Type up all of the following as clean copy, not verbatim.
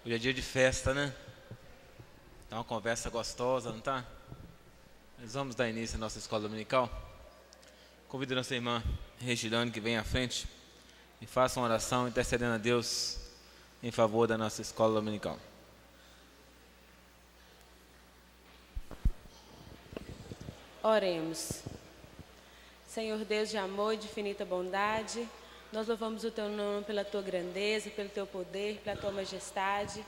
Hoje é dia de festa, né? Tá uma conversa gostosa, não tá? Nós vamos dar início à nossa escola dominical. Convido a nossa irmã Regilane que venha à frente e faça uma oração intercedendo a Deus em favor da nossa escola dominical. Oremos. Senhor Deus de amor e de infinita bondade, nós louvamos o Teu nome pela Tua grandeza, pelo Teu poder, pela Tua majestade.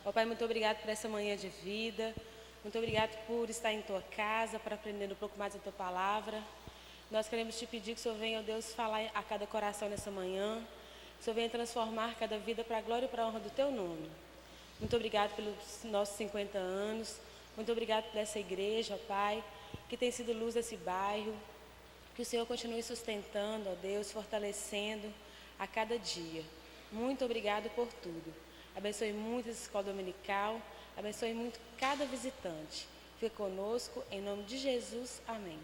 Ó Pai, muito obrigado por essa manhã de vida. Muito obrigado por estar em Tua casa, para aprender um pouco mais a Tua palavra. Nós queremos Te pedir que o Senhor venha, ó Deus, falar a cada coração nessa manhã. Que o Senhor venha transformar cada vida para a glória e para a honra do Teu nome. Muito obrigado pelos nossos 50 anos. Muito obrigado por essa igreja, ó Pai, que tem sido luz desse bairro. Que o Senhor continue sustentando, ó Deus, fortalecendo a cada dia. Muito obrigado por tudo. Abençoe muito essa escola dominical. Abençoe muito cada visitante. Fique conosco, em nome de Jesus. Amém.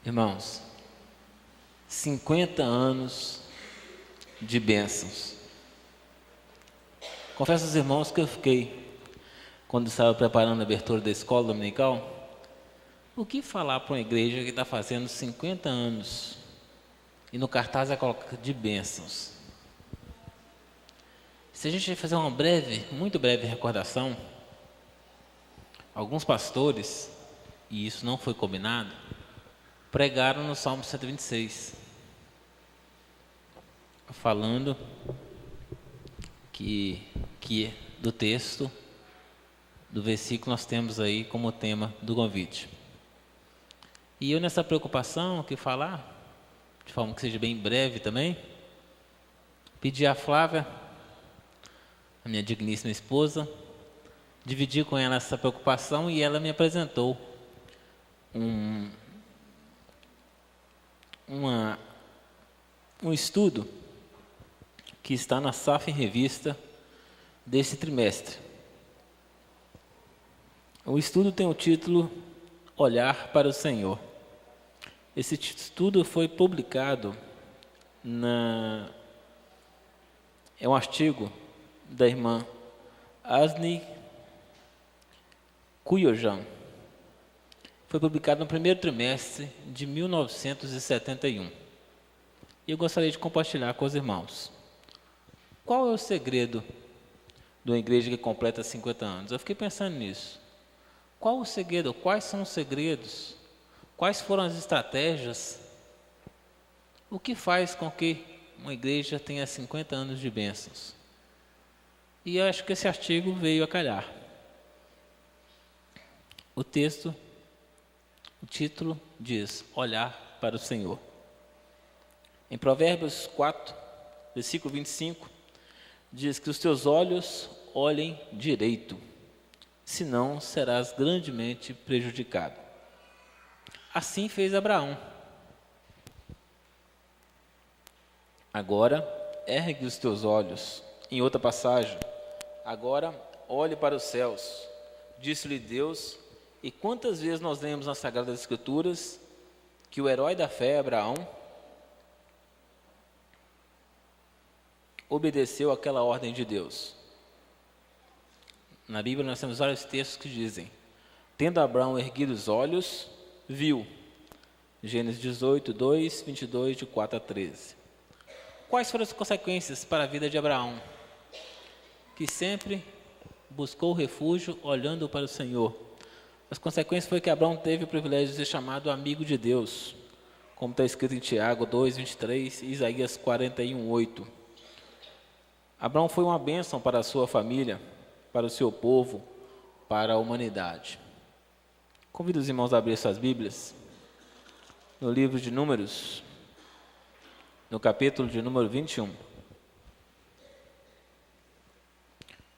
Irmãos, 50 anos de bênçãos. Confesso aos irmãos que eu fiquei, quando estava preparando a abertura da escola dominical, o que falar para uma igreja que está fazendo 50 anos e no cartaz é coloca de bênçãos? Se a gente fazer uma muito breve recordação, alguns pastores, e isso não foi combinado, pregaram no Salmo 126, falando que do texto, do versículo nós temos aí como tema do convite. E eu nessa preocupação que falar, de forma que seja bem breve também, pedi à Flávia, a minha digníssima esposa, dividir com ela essa preocupação e ela me apresentou um estudo que está na Safra em Revista desse trimestre. O estudo tem o título Olhar para o Senhor. Esse estudo foi publicado é um artigo da irmã Asni Kuyojan. Foi publicado no primeiro trimestre de 1971. E eu gostaria de compartilhar com os irmãos. Qual é o segredo de uma igreja que completa 50 anos? Eu fiquei pensando nisso. Qual o segredo? Quais são os segredos? Quais foram as estratégias? O que faz com que uma igreja tenha 50 anos de bênçãos? E eu acho que esse artigo veio a calhar. O título diz, Olhar para o Senhor. Em Provérbios 4, versículo 25, diz que os teus olhos olhem direito, senão serás grandemente prejudicado. Assim fez Abraão. Agora, ergue os teus olhos. Em outra passagem, agora olhe para os céus, disse-lhe Deus. E quantas vezes nós lemos nas Sagradas Escrituras que o herói da fé, Abraão, obedeceu àquela ordem de Deus. Na Bíblia nós temos vários textos que dizem, tendo Abraão erguido os olhos, viu. Gênesis 18, 2, 22, de 4 a 13. Quais foram as consequências para a vida de Abraão? Que sempre buscou refúgio olhando para o Senhor. As consequências foi que Abraão teve o privilégio de ser chamado amigo de Deus, como está escrito em Tiago 2, 23 e Isaías 41, 8. Abraão foi uma bênção para a sua família, para o seu povo, para a humanidade. Convido os irmãos a abrir suas Bíblias no livro de Números, no capítulo de número 21.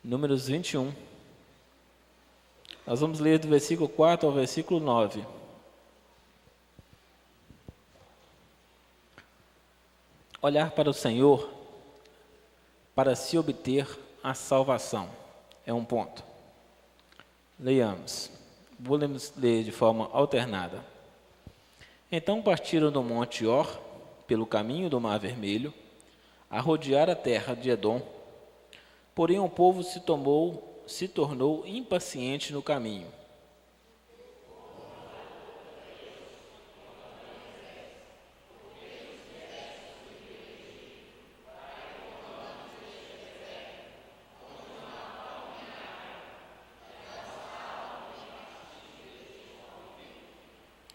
Números 21. Nós vamos ler do versículo 4 ao versículo 9. Olhar para o Senhor para se obter a salvação é um ponto. Leiamos. Vamos ler de forma alternada. Então partiram do monte Or pelo caminho do Mar Vermelho, a rodear a terra de Edom. Porém o povo se tornou impaciente no caminho.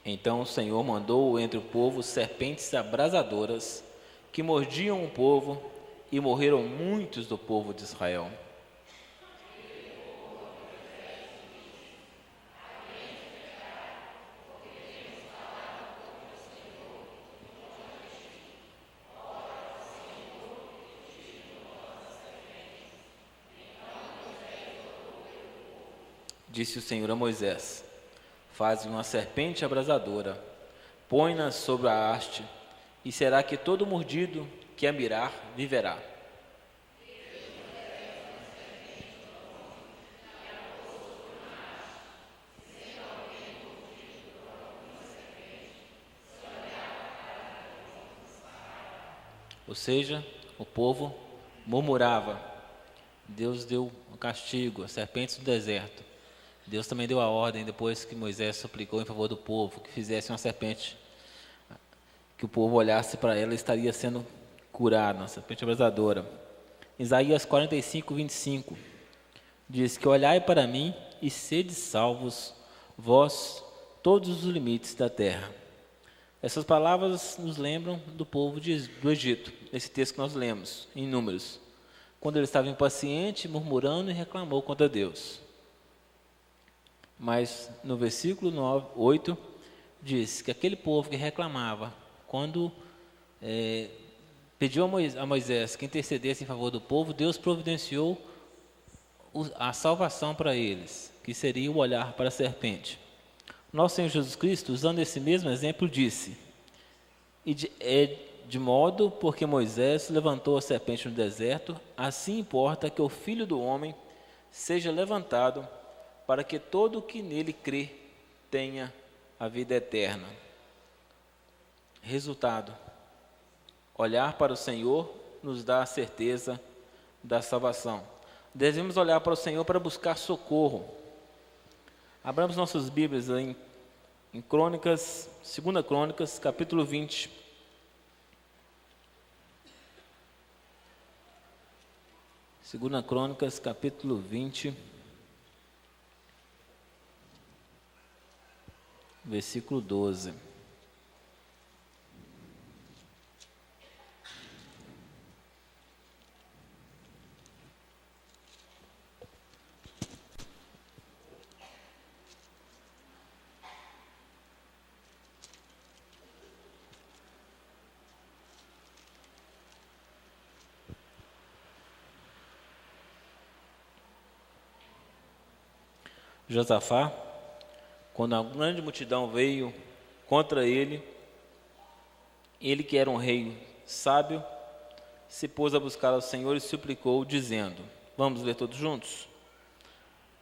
Então o Senhor mandou entre o povo serpentes abrasadoras, que mordiam o povo, e morreram muitos do povo de Israel. Disse o Senhor a Moisés: faze uma serpente abrasadora, põe-na sobre a haste, e será que todo mordido que a mirar viverá. Ou seja, o povo murmurava. Deus deu o castigo, as serpentes do deserto. Deus também deu a ordem, depois que Moisés suplicou em favor do povo, que fizesse uma serpente, que o povo olhasse para ela e estaria sendo curado, uma serpente abrasadora. Isaías 45, 25, diz que olhai para mim e sede salvos, vós, todos os limites da terra. Essas palavras nos lembram do povo do Egito, esse texto que nós lemos, em Números, quando ele estava impaciente, murmurando e reclamou contra Deus. Mas no versículo 8, diz que aquele povo que reclamava, quando pediu a Moisés que intercedesse em favor do povo, Deus providenciou a salvação para eles, que seria o olhar para a serpente. Nosso Senhor Jesus Cristo, usando esse mesmo exemplo, disse: de modo porque Moisés levantou a serpente no deserto, assim importa que o Filho do Homem seja levantado, para que todo o que nele crê tenha a vida eterna. Resultado: olhar para o Senhor nos dá a certeza da salvação. Devemos olhar para o Senhor para buscar socorro. Abramos nossas Bíblias em Crônicas, 2 Crônicas, capítulo 20. Segunda Crônicas, capítulo 20, versículo 12. Josafá, quando a grande multidão veio contra ele, ele que era um rei sábio, se pôs a buscar ao Senhor e suplicou, dizendo, vamos ler todos juntos?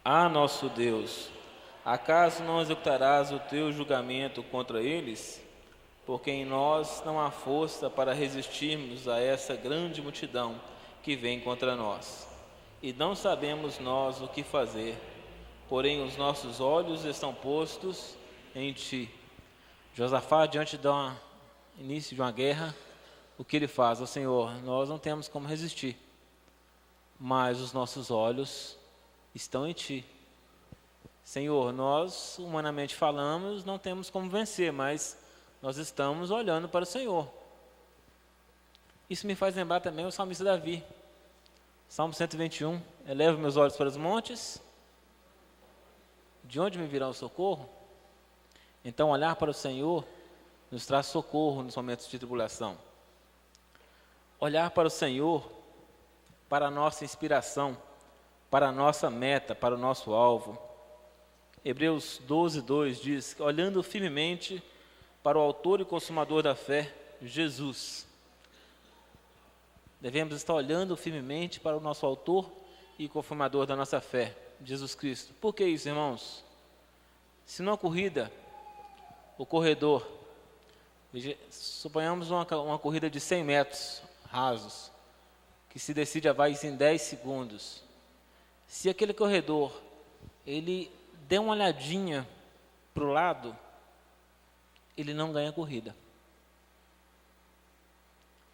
Ah, nosso Deus, acaso não executarás o teu julgamento contra eles? Porque em nós não há força para resistirmos a essa grande multidão que vem contra nós. E não sabemos nós o que fazer, porém os nossos olhos estão postos em ti. Josafá, diante do início de uma guerra, o que ele faz? Ó Senhor, nós não temos como resistir, mas os nossos olhos estão em ti. Senhor, nós, humanamente falamos, não temos como vencer, mas nós estamos olhando para o Senhor. Isso me faz lembrar também o salmista Davi. Salmo 121, elevo meus olhos para os montes, de onde me virá o socorro? Então, olhar para o Senhor nos traz socorro nos momentos de tribulação. Olhar para o Senhor, para a nossa inspiração, para a nossa meta, para o nosso alvo. Hebreus 12, 2 diz, olhando firmemente para o autor e consumador da fé, Jesus. Devemos estar olhando firmemente para o nosso autor e consumador da nossa fé, Jesus Cristo. Por que isso, irmãos? Se numa corrida, o corredor Suponhamos uma corrida de 100 metros rasos, que se decide a vaga em 10 segundos. Se aquele corredor, ele der uma olhadinha para o lado, ele não ganha a corrida.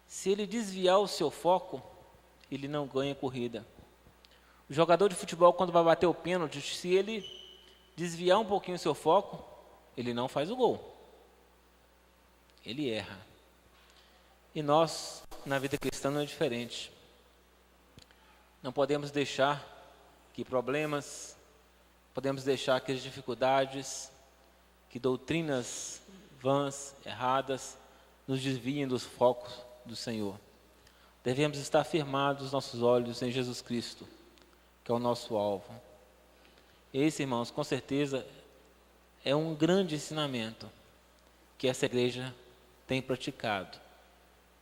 Se ele desviar o seu foco, ele não ganha a corrida. O jogador de futebol, quando vai bater o pênalti, se ele desviar um pouquinho o seu foco, ele não faz o gol. Ele erra. E nós, na vida cristã, não é diferente. Não podemos deixar que problemas, podemos deixar que as dificuldades, que doutrinas vãs, erradas, nos desviem dos focos do Senhor. Devemos estar firmados os nossos olhos em Jesus Cristo, que é o nosso alvo. Esse, irmãos, com certeza é um grande ensinamento que essa igreja tem praticado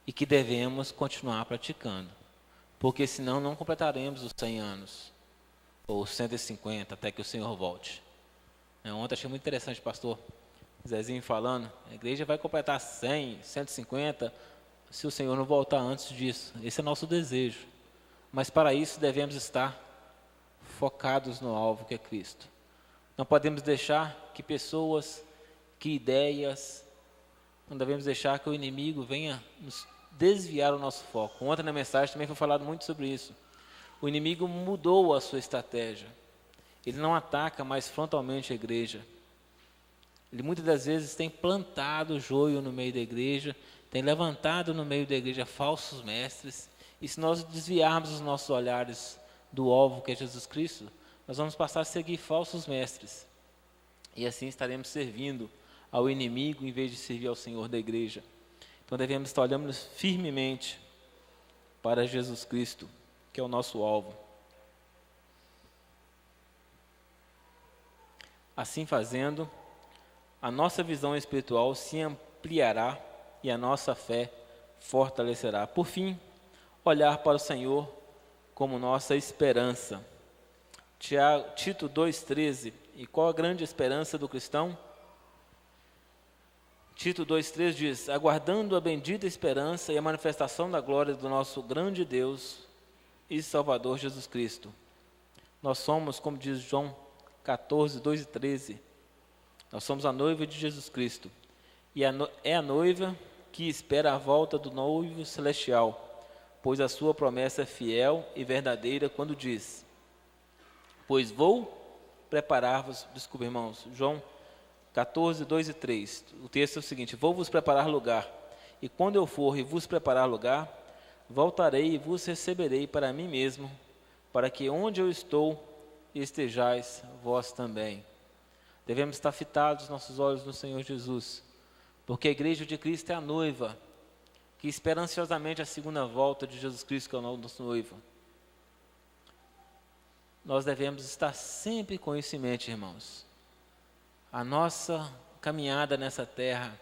e que devemos continuar praticando, porque senão não completaremos os 100 anos, ou os 150, até que o Senhor volte. Ontem achei muito interessante o pastor Zezinho falando, a igreja vai completar 100, 150, se o Senhor não voltar antes disso. Esse é nosso desejo, mas para isso devemos estar focados no alvo que é Cristo. Não podemos deixar que pessoas, que ideias, não devemos deixar que o inimigo venha nos desviar o nosso foco. Ontem na mensagem também foi falado muito sobre isso. O inimigo mudou a sua estratégia. Ele não ataca mais frontalmente a igreja. Ele muitas das vezes tem plantado joio no meio da igreja, tem levantado no meio da igreja falsos mestres. E se nós desviarmos os nossos olhares do alvo que é Jesus Cristo, nós vamos passar a seguir falsos mestres. E assim estaremos servindo ao inimigo em vez de servir ao Senhor da igreja. Então devemos estar olhando firmemente para Jesus Cristo, que é o nosso alvo. Assim fazendo, a nossa visão espiritual se ampliará e a nossa fé fortalecerá. Por fim, olhar para o Senhor como nossa esperança. Tito 2,13. E qual a grande esperança do cristão? Tito 2,13 diz: aguardando a bendita esperança e a manifestação da glória do nosso grande Deus e Salvador Jesus Cristo. Nós somos, como diz João 14, 2 e 13, nós somos a noiva de Jesus Cristo. E é a noiva que espera a volta do noivo celestial, pois a sua promessa é fiel e verdadeira quando diz: pois vou preparar-vos, desculpa irmãos, João 14, 2 e 3, o texto é o seguinte: vou vos preparar lugar, e quando eu for e vos preparar lugar, voltarei e vos receberei para mim mesmo, para que onde eu estou, estejais vós também. Devemos estar fitados nossos olhos no Senhor Jesus, porque a igreja de Cristo é a noiva, que espera ansiosamente a segunda volta de Jesus Cristo, que é o nosso noivo. Nós devemos estar sempre com isso em mente, irmãos. A nossa caminhada nessa terra,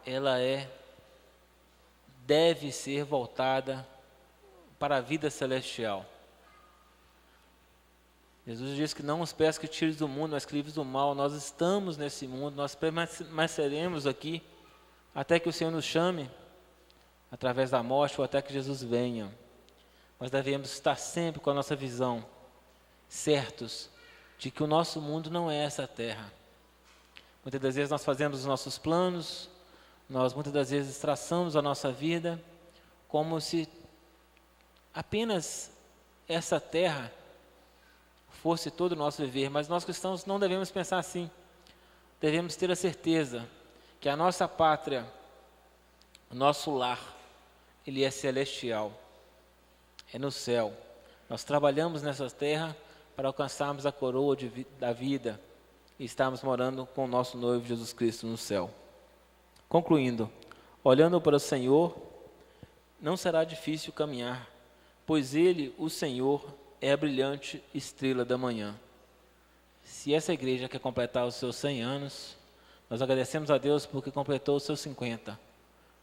ela deve ser voltada para a vida celestial. Jesus diz que não os peço que tires do mundo, mas que livres do mal. Nós estamos nesse mundo, nós permaneceremos aqui até que o Senhor nos chame, através da morte ou até que Jesus venha. Nós devemos estar sempre com a nossa visão, certos de que o nosso mundo não é essa terra. Muitas das vezes nós fazemos os nossos planos, nós muitas das vezes traçamos a nossa vida como se apenas essa terra fosse todo o nosso viver, mas nós cristãos não devemos pensar assim. Devemos ter a certeza que a nossa pátria, o nosso lar, ele é celestial, é no céu. Nós trabalhamos nessa terra para alcançarmos a coroa da vida e estarmos morando com o nosso noivo Jesus Cristo no céu. Concluindo, olhando para o Senhor, não será difícil caminhar, pois Ele, o Senhor, é a brilhante estrela da manhã. Se essa igreja quer completar os seus 100 anos, nós agradecemos a Deus porque completou os seus 50.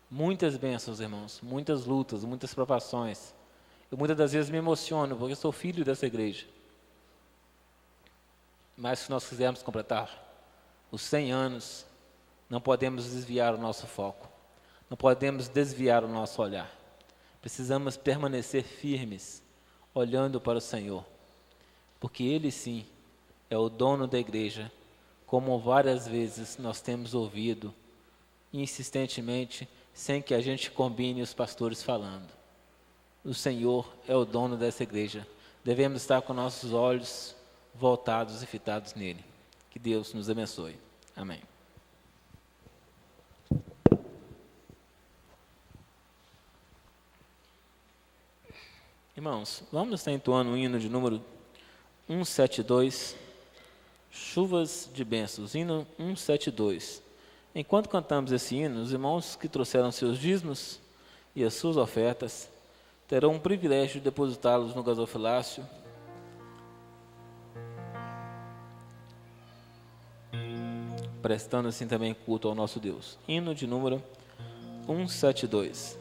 Muitas bênçãos, irmãos, muitas lutas, muitas provações. Eu muitas das vezes me emociono porque eu sou filho dessa igreja. Mas se nós quisermos completar os 100 anos, Não podemos desviar o nosso foco. Não podemos desviar o nosso olhar. Precisamos permanecer firmes, olhando para o Senhor, porque Ele sim é o dono da igreja, como várias vezes nós temos ouvido, insistentemente, sem que a gente combine os pastores falando. O Senhor é o dono dessa igreja. Devemos estar com nossos olhos voltados e fitados nele. Que Deus nos abençoe. Amém. Irmãos, vamos estar entoando o hino de número 172, Chuvas de Bênçãos, hino 172. Enquanto cantamos esse hino, os irmãos que trouxeram seus dízimos e as suas ofertas terão o privilégio de depositá-los no gasofilácio, prestando assim também culto ao nosso Deus. Hino de número 172.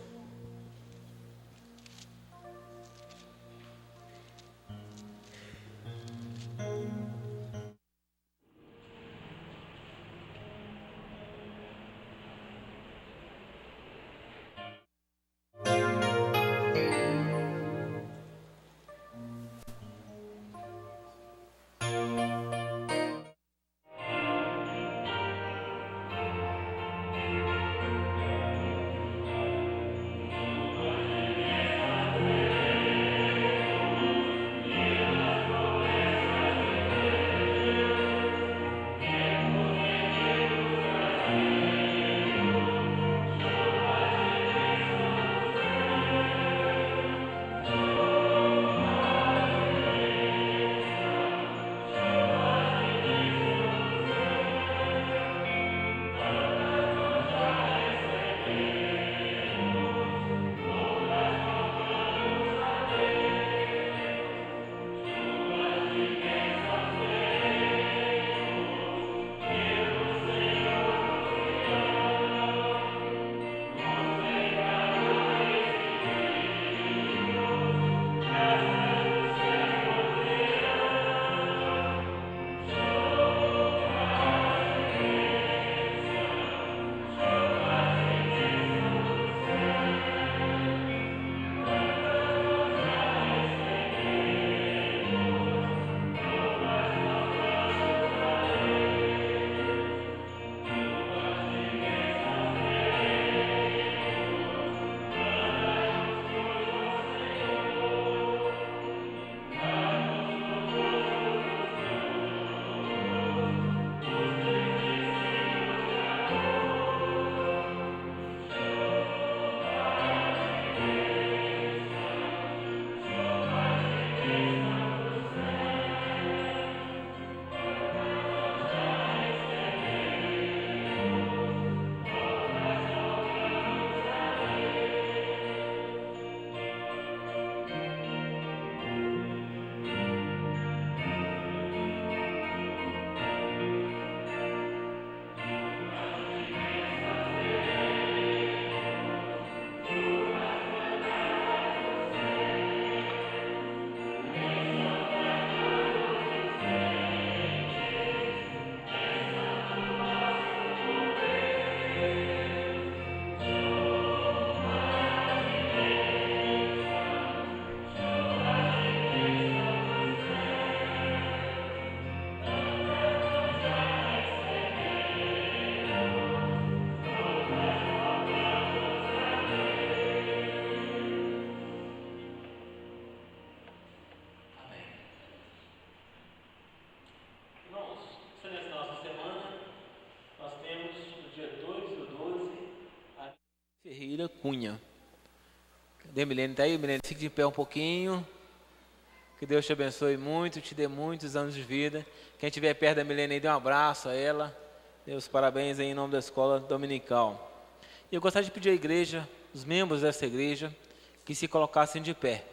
Ferreira Cunha. Cadê a Milene? Está aí, Milene? Fique de pé um pouquinho. Que Deus te abençoe muito, te dê muitos anos de vida. Quem estiver perto da Milene aí, dê um abraço a ela. Deus, parabéns aí em nome da escola dominical. E eu gostaria de pedir à igreja, os membros dessa igreja, que se colocassem de pé.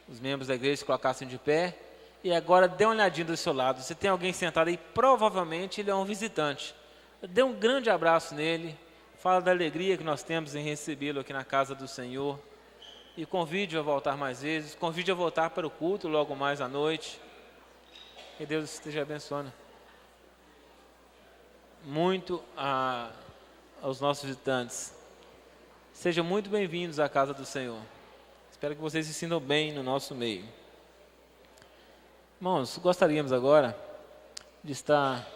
Os membros da igreja se colocassem de pé. E agora dê uma olhadinha do seu lado. Se tem alguém sentado aí, provavelmente ele é um visitante. Dê um grande abraço nele. Fala da alegria que nós temos em recebê-lo aqui na casa do Senhor. E convide-o a voltar mais vezes. Convide-o a voltar para o culto logo mais à noite. Que Deus esteja abençoando. muito aos nossos visitantes. Sejam muito bem-vindos à casa do Senhor. Espero que vocês se sintam bem no nosso meio. Irmãos, gostaríamos agora de estar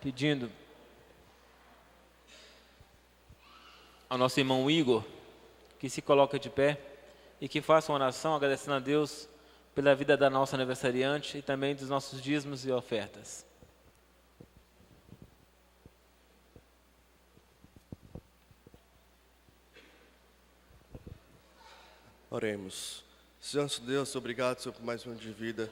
pedindo ao nosso irmão Igor que se coloque de pé e que faça uma oração agradecendo a Deus pela vida da nossa aniversariante e também dos nossos dízimos e ofertas. Oremos. Senhor nosso Deus, obrigado, Senhor, por mais um ano de vida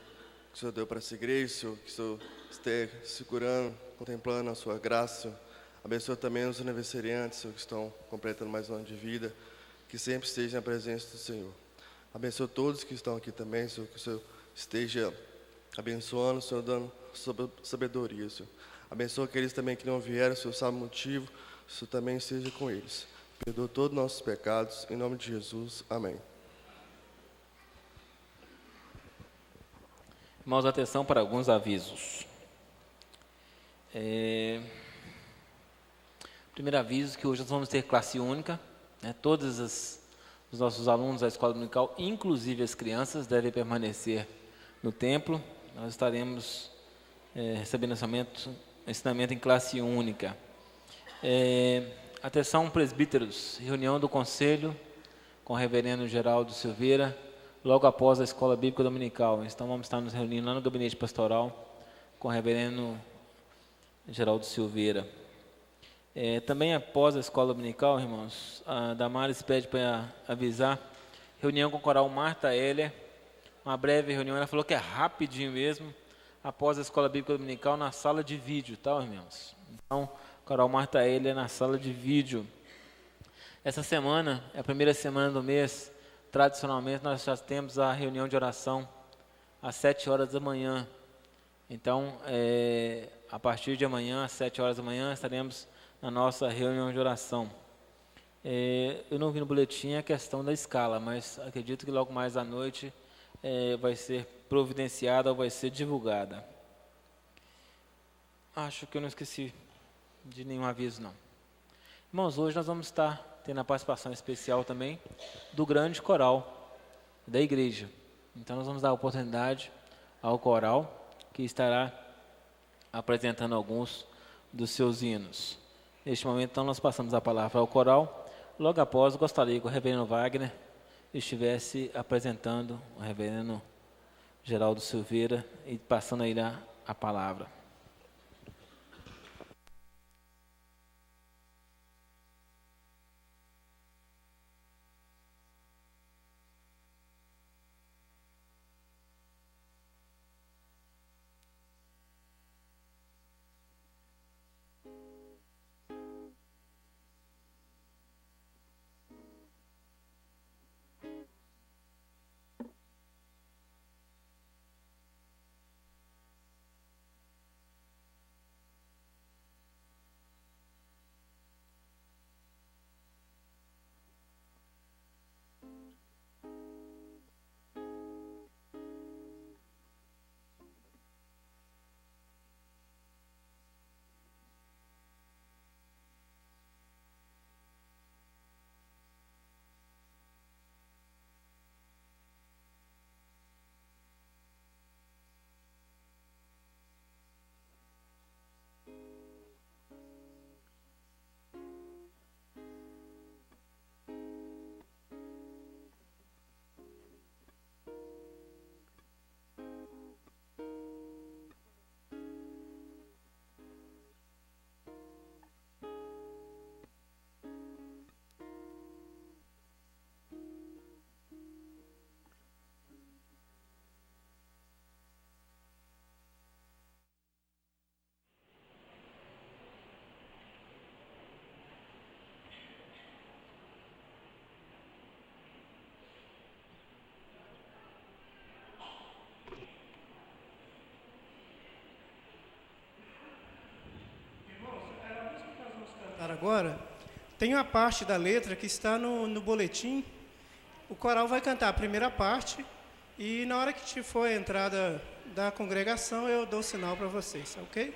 que o Senhor deu para essa igreja, Senhor, que o Senhor esteja segurando, contemplando a sua graça, Senhor. Abençoa também os aniversariantes, Senhor, que estão completando mais um ano de vida, que sempre estejam na presença do Senhor. Abençoa todos que estão aqui também, Senhor, que o Senhor esteja abençoando, Senhor, dando sabedoria, Senhor. Abençoa aqueles também que não vieram, Senhor, sabe o motivo, o Senhor também esteja com eles. Perdoa todos os nossos pecados, em nome de Jesus. Amém. Irmãos, atenção para alguns avisos. Primeiro aviso, que hoje nós vamos ter classe única, né? Todos os nossos alunos da escola dominical, inclusive as crianças, devem permanecer no templo. Nós estaremos recebendo ensinamento em classe única. Atenção, presbíteros, reunião do conselho com o reverendo Geraldo Silveira, logo após a escola bíblica dominical. Então vamos estar nos reunindo lá no gabinete pastoral com o reverendo Geraldo Silveira. Também após a escola dominical, irmãos, a Damares pede para avisar, reunião com o coral Marta Hélia, uma breve reunião, ela falou que é rapidinho mesmo, após a escola bíblica dominical na sala de vídeo, tá, irmãos? Então, coral Marta Hélia na sala de vídeo. Essa semana, é a primeira semana do mês, tradicionalmente nós já temos a reunião de oração às 7 horas da manhã. Então, a partir de amanhã, às 7 horas da manhã, estaremos na nossa reunião de oração. Eu não vi no boletim a questão da escala, mas acredito que logo mais à noite vai ser providenciada ou vai ser divulgada. Acho que eu não esqueci de nenhum aviso, não. Irmãos, hoje nós vamos estar tendo a participação especial também do grande coral da igreja. Então nós vamos dar a oportunidade ao coral que estará apresentando alguns dos seus hinos. Neste momento, então, nós passamos a palavra ao coral. Logo após, gostaria que o reverendo Wagner estivesse apresentando o reverendo Geraldo Silveira e passando aí a palavra. Agora, tem uma parte da letra que está no boletim. O coral vai cantar a primeira parte e na hora que for a entrada da congregação eu dou sinal para vocês, ok?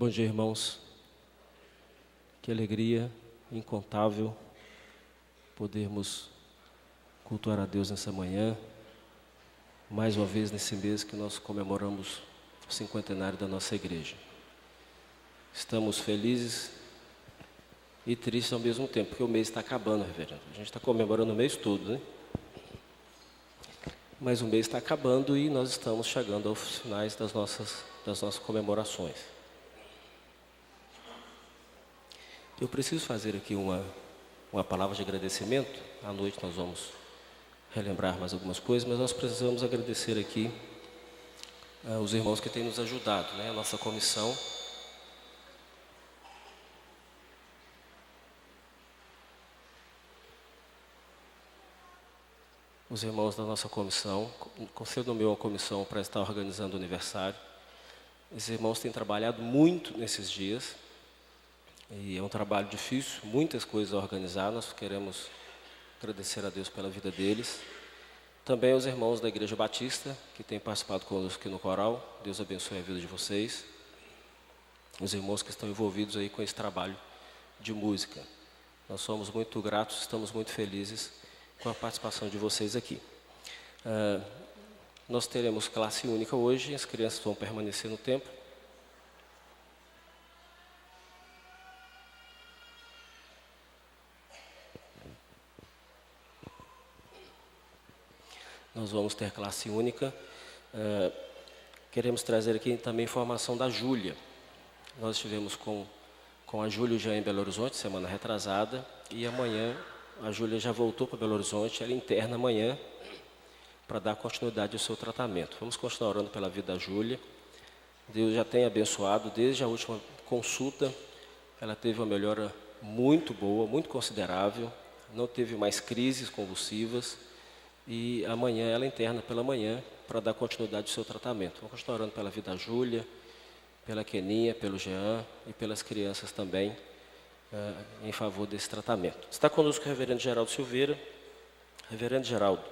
Bom dia, irmãos. Que alegria incontável podermos cultuar a Deus nessa manhã, mais uma vez nesse mês que nós comemoramos o cinquentenário da nossa igreja. Estamos felizes e tristes ao mesmo tempo, porque o mês está acabando, reverendo. A gente está comemorando o mês todo, né? Mas o mês está acabando e nós estamos chegando aos finais das nossas comemorações. Eu preciso fazer aqui uma palavra de agradecimento. À noite nós vamos relembrar mais algumas coisas, mas nós precisamos agradecer aqui os irmãos que têm nos ajudado, né? A nossa comissão. Os irmãos da nossa comissão, você nomeou uma comissão para estar organizando o aniversário. Esses irmãos têm trabalhado muito nesses dias, e é um trabalho difícil, muitas coisas a organizar, nós queremos agradecer a Deus pela vida deles. Também os irmãos da Igreja Batista, que têm participado conosco aqui no coral, Deus abençoe a vida de vocês. Os irmãos que estão envolvidos aí com esse trabalho de música. Nós somos muito gratos, estamos muito felizes com a participação de vocês aqui. Nós teremos classe única hoje, as crianças vão permanecer no templo. Nós vamos ter classe única. Queremos trazer aqui também informação da Júlia. Nós estivemos com a Júlia já em Belo Horizonte, semana retrasada, e amanhã a Júlia já voltou para Belo Horizonte, ela interna amanhã para dar continuidade ao seu tratamento. Vamos continuar orando pela vida da Júlia. Deus já tem abençoado, desde a última consulta, ela teve uma melhora muito boa, muito considerável, não teve mais crises convulsivas, e amanhã ela interna pela manhã para dar continuidade ao seu tratamento. Vamos continuar orando pela vida da Júlia, pela Keninha, pelo Jean e pelas crianças também, em favor desse tratamento. Está conosco o reverendo Geraldo Silveira. Reverendo Geraldo,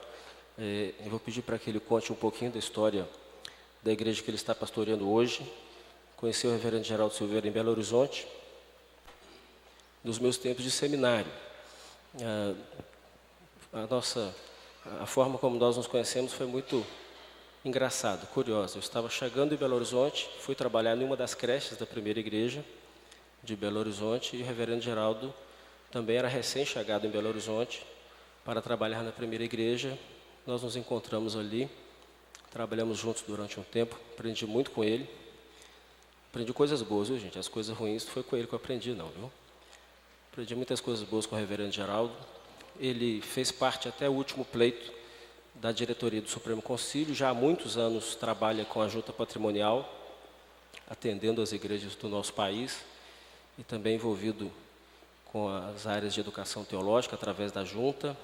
eu vou pedir para que ele conte um pouquinho da história da igreja que ele está pastoreando hoje. Conheci o reverendo Geraldo Silveira em Belo Horizonte, nos meus tempos de seminário. A forma como nós nos conhecemos foi muito engraçada, curiosa. Eu estava chegando em Belo Horizonte, fui trabalhar em uma das creches da primeira igreja de Belo Horizonte, e o reverendo Geraldo também era recém-chegado em Belo Horizonte para trabalhar na primeira igreja. Nós nos encontramos ali, trabalhamos juntos durante um tempo, aprendi muito com ele. Aprendi coisas boas, viu, gente? As coisas ruins foi com ele que eu aprendi, não, viu? Aprendi muitas coisas boas com o reverendo Geraldo. Ele fez parte até o último pleito da diretoria do Supremo Concílio, já há muitos anos trabalha com a junta patrimonial, atendendo as igrejas do nosso país, e também envolvido com as áreas de educação teológica através da junta,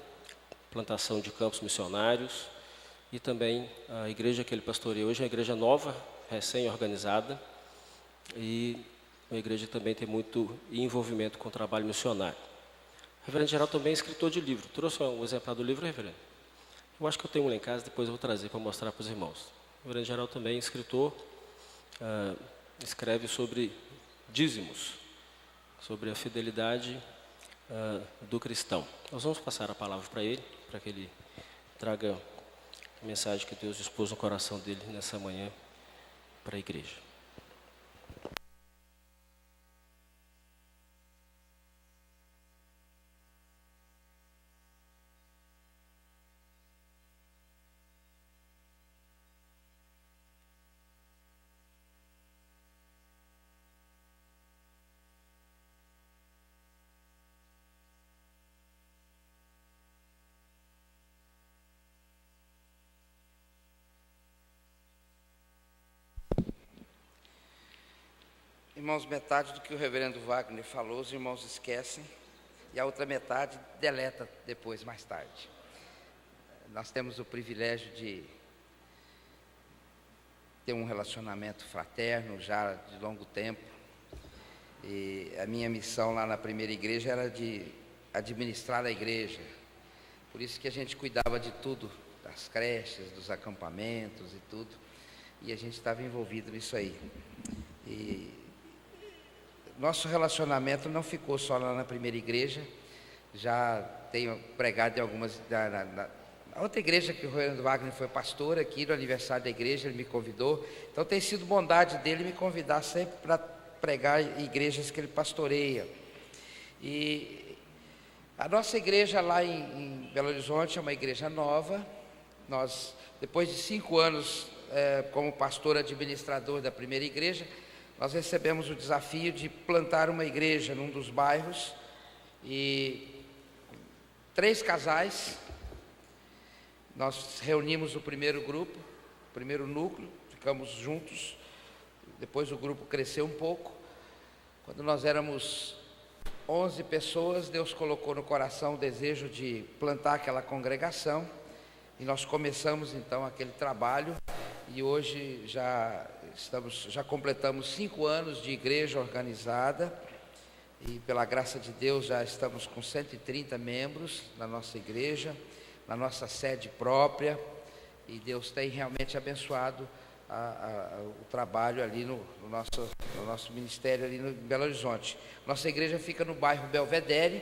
plantação de campos missionários, e também a igreja que ele pastoreia hoje é uma igreja nova, recém-organizada, e uma igreja que também tem muito envolvimento com o trabalho missionário. O reverendo Geraldo também é escritor de livro. Trouxe um exemplar do livro, reverendo? Eu acho que eu tenho um lá em casa, depois eu vou trazer para mostrar para os irmãos. O reverendo Geraldo também é escritor, escreve sobre dízimos, sobre a fidelidade do cristão. Nós vamos passar a palavra para ele, para que ele traga a mensagem que Deus dispôs no coração dele nessa manhã para a igreja. Irmãos, metade do que o reverendo Wagner falou, os irmãos esquecem, e a outra metade deleta depois, mais tarde. Nós temos o privilégio de ter um relacionamento fraterno já de longo tempo, e a minha missão lá na primeira igreja era de administrar a igreja. Por isso que a gente cuidava de tudo, das creches, dos acampamentos e tudo, e a gente estava envolvido nisso aí. E nosso relacionamento não ficou só lá na primeira igreja, já tenho pregado em algumas... Na outra igreja que o Rolando Wagner foi pastor, aqui no aniversário da igreja, ele me convidou. Então tem sido bondade dele me convidar sempre para pregar em igrejas que ele pastoreia. E a nossa igreja lá em Belo Horizonte é uma igreja nova. Nós, depois de 5 anos como pastor administrador da primeira igreja, nós recebemos o desafio de plantar uma igreja num dos bairros. E 3 casais, nós reunimos o primeiro grupo, o primeiro núcleo, ficamos juntos. Depois o grupo cresceu um pouco. Quando nós éramos 11 pessoas, Deus colocou no coração o desejo de plantar aquela congregação. E nós começamos então aquele trabalho. E hoje já completamos 5 anos de igreja organizada. E pela graça de Deus já estamos com 130 membros na nossa igreja, na nossa sede própria. E Deus tem realmente abençoado o trabalho ali no nosso ministério ali no Belo Horizonte. Nossa igreja fica no bairro Belvedere,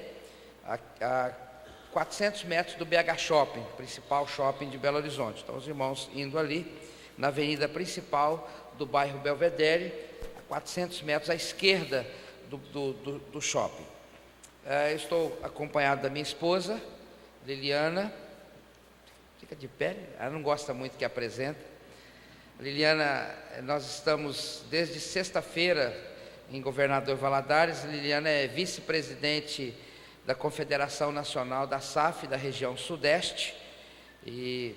a 400 metros do BH Shopping, principal shopping de Belo Horizonte. Então os irmãos indo ali na avenida principal do bairro Belvedere, a 400 metros à esquerda do shopping. Eu estou acompanhado da minha esposa, Liliana. Fica de pé, ela não gosta muito que apresenta. Liliana, nós estamos desde sexta-feira em Governador Valadares. Liliana é vice-presidente da Confederação Nacional da SAF, da região Sudeste. E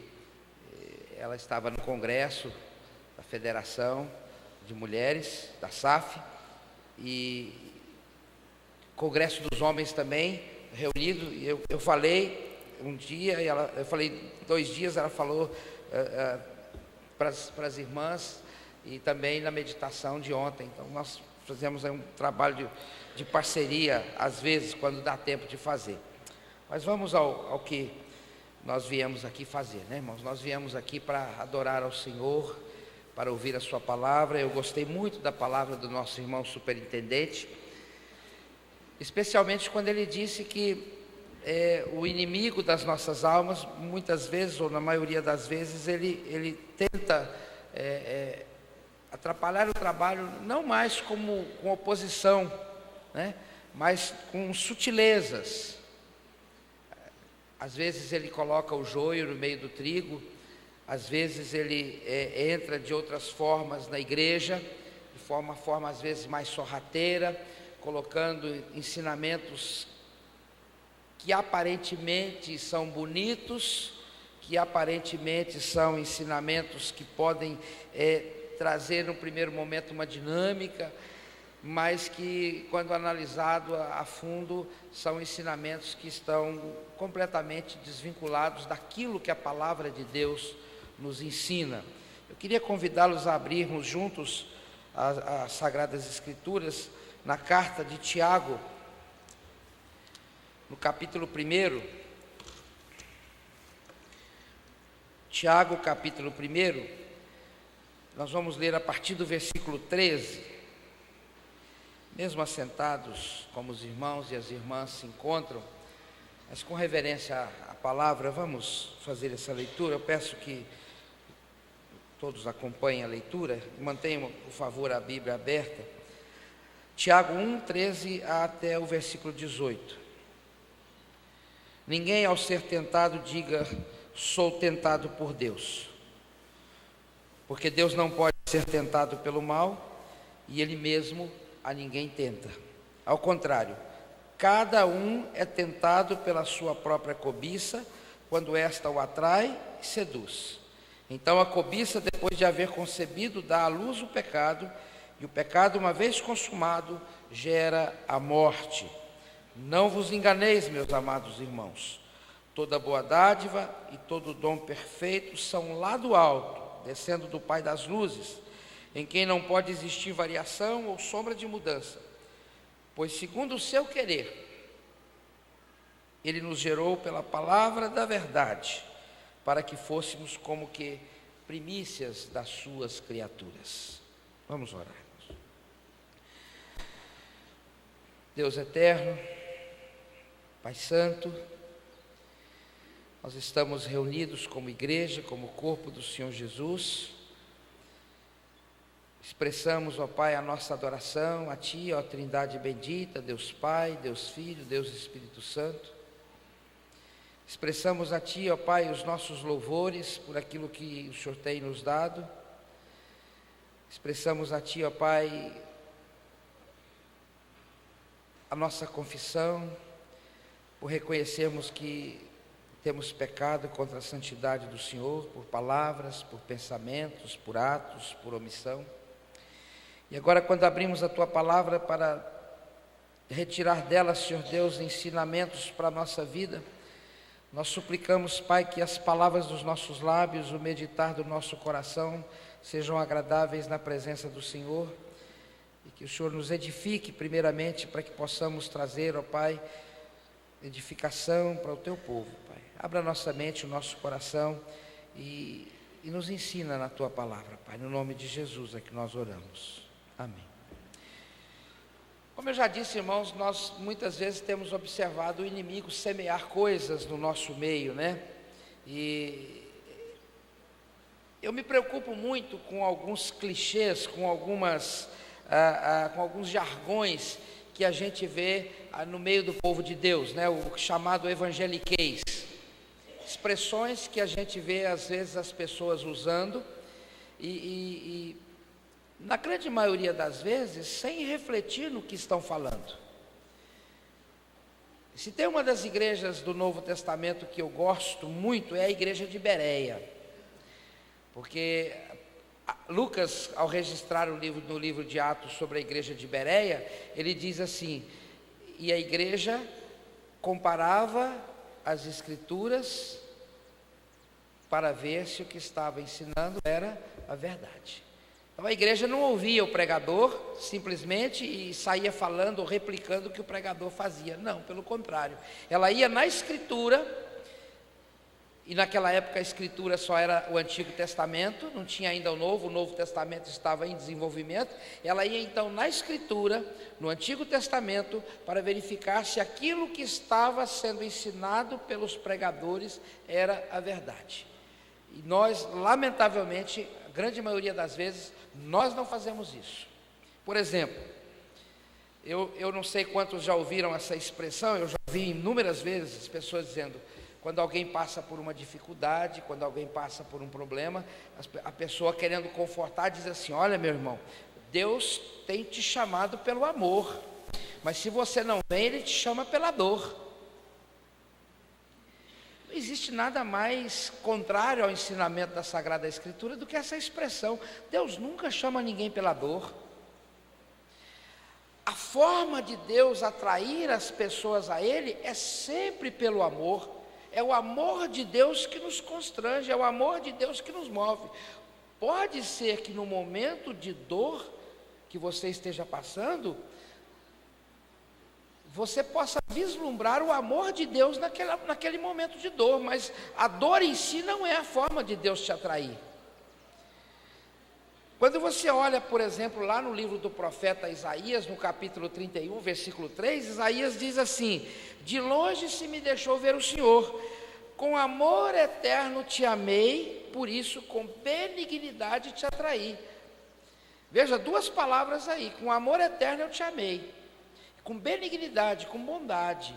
ela estava no Congresso da Federação de Mulheres, da SAF. E Congresso dos Homens também, reunido. E eu falei um dia, eu falei 2 dias, ela falou... para as irmãs, e também na meditação de ontem. Então nós fazemos aí um trabalho de parceria, às vezes, quando dá tempo de fazer. Mas vamos ao que nós viemos aqui fazer, né, irmãos? Nós viemos aqui para adorar ao Senhor, para ouvir a sua palavra. Eu gostei muito da palavra do nosso irmão superintendente, especialmente quando ele disse que o inimigo das nossas almas, muitas vezes, ou na maioria das vezes, ele tenta atrapalhar o trabalho, não mais com oposição, né, mas com sutilezas. Às vezes ele coloca o joio no meio do trigo, às vezes ele entra de outras formas na igreja, de forma às vezes mais sorrateira, colocando ensinamentos que aparentemente são bonitos, que aparentemente são ensinamentos que podem trazer no primeiro momento uma dinâmica, mas que, quando analisado a fundo, são ensinamentos que estão completamente desvinculados daquilo que a palavra de Deus nos ensina. Eu queria convidá-los a abrirmos juntos as Sagradas Escrituras na carta de Tiago, no capítulo 1, Tiago, capítulo 1, nós vamos ler a partir do versículo 13. Mesmo assentados, como os irmãos e as irmãs se encontram, mas com reverência à palavra, vamos fazer essa leitura. Eu peço que todos acompanhem a leitura e mantenham, por favor, a Bíblia aberta. Tiago 1, 13 até o versículo 18. Ninguém, ao ser tentado, diga: sou tentado por Deus, porque Deus não pode ser tentado pelo mal, e Ele mesmo a ninguém tenta. Ao contrário, cada um é tentado pela sua própria cobiça, quando esta o atrai e seduz. Então a cobiça, depois de haver concebido, dá à luz o pecado, e o pecado, uma vez consumado, gera a morte. Não vos enganeis, meus amados irmãos. Toda boa dádiva e todo dom perfeito são lá do alto, descendo do Pai das luzes, em quem não pode existir variação ou sombra de mudança. Pois, segundo o seu querer, Ele nos gerou pela palavra da verdade, para que fôssemos como que primícias das suas criaturas. Vamos orar. Deus eterno, Pai Santo, nós estamos reunidos como igreja, como corpo do Senhor Jesus. Expressamos, ó Pai, a nossa adoração a Ti, ó Trindade bendita, Deus Pai, Deus Filho, Deus Espírito Santo. Expressamos a Ti, ó Pai, os nossos louvores por aquilo que o Senhor tem nos dado. Expressamos a Ti, ó Pai, a nossa confissão, por reconhecermos que temos pecado contra a santidade do Senhor, por palavras, por pensamentos, por atos, por omissão. E agora, quando abrimos a Tua palavra para retirar dela, Senhor Deus, ensinamentos para a nossa vida, nós suplicamos, Pai, que as palavras dos nossos lábios, o meditar do nosso coração, sejam agradáveis na presença do Senhor, e que o Senhor nos edifique primeiramente, para que possamos trazer, ó Pai, edificação para o Teu povo, Pai. Abra nossa mente, o nosso coração e nos ensina na Tua palavra, Pai. No nome de Jesus é que nós oramos. Amém. Como eu já disse, irmãos, nós muitas vezes temos observado o inimigo semear coisas no nosso meio, né? E eu me preocupo muito com alguns clichês, com alguns jargões que a gente vê no meio do povo de Deus, né? O chamado evangeliquez. Expressões que a gente vê às vezes as pessoas usando e na grande maioria das vezes sem refletir no que estão falando. Se tem uma das igrejas do Novo Testamento que eu gosto muito, é a igreja de Bereia, porque Lucas, ao registrar no livro de Atos sobre a igreja de Bereia, ele diz assim: e a igreja comparava as escrituras para ver se o que estava ensinando era a verdade. Então a igreja não ouvia o pregador simplesmente e saía falando ou replicando o que o pregador fazia. Não, pelo contrário, ela ia na escritura. E naquela época a escritura só era o Antigo Testamento, não tinha ainda o Novo Testamento estava em desenvolvimento. Ela ia então na escritura, no Antigo Testamento, para verificar se aquilo que estava sendo ensinado pelos pregadores era a verdade. E nós, lamentavelmente, a grande maioria das vezes, nós não fazemos isso. Por exemplo, eu não sei quantos já ouviram essa expressão, eu já vi inúmeras vezes as pessoas dizendo: quando alguém passa por uma dificuldade, quando alguém passa por um problema, a pessoa querendo confortar diz assim: olha, meu irmão, Deus tem te chamado pelo amor, mas se você não vem, Ele te chama pela dor. Não existe nada mais contrário ao ensinamento da Sagrada Escritura do que essa expressão. Deus nunca chama ninguém pela dor. A forma de Deus atrair as pessoas a Ele é sempre pelo amor. É o amor de Deus que nos constrange, é o amor de Deus que nos move. Pode ser que no momento de dor que você esteja passando, você possa vislumbrar o amor de Deus naquele momento de dor, mas a dor em si não é a forma de Deus te atrair. Quando você olha, por exemplo, lá no livro do profeta Isaías, no capítulo 31, versículo 3, Isaías diz assim: de longe se me deixou ver o Senhor, com amor eterno te amei, por isso com benignidade te atraí. Veja, duas palavras aí: com amor eterno eu te amei, com benignidade, com bondade.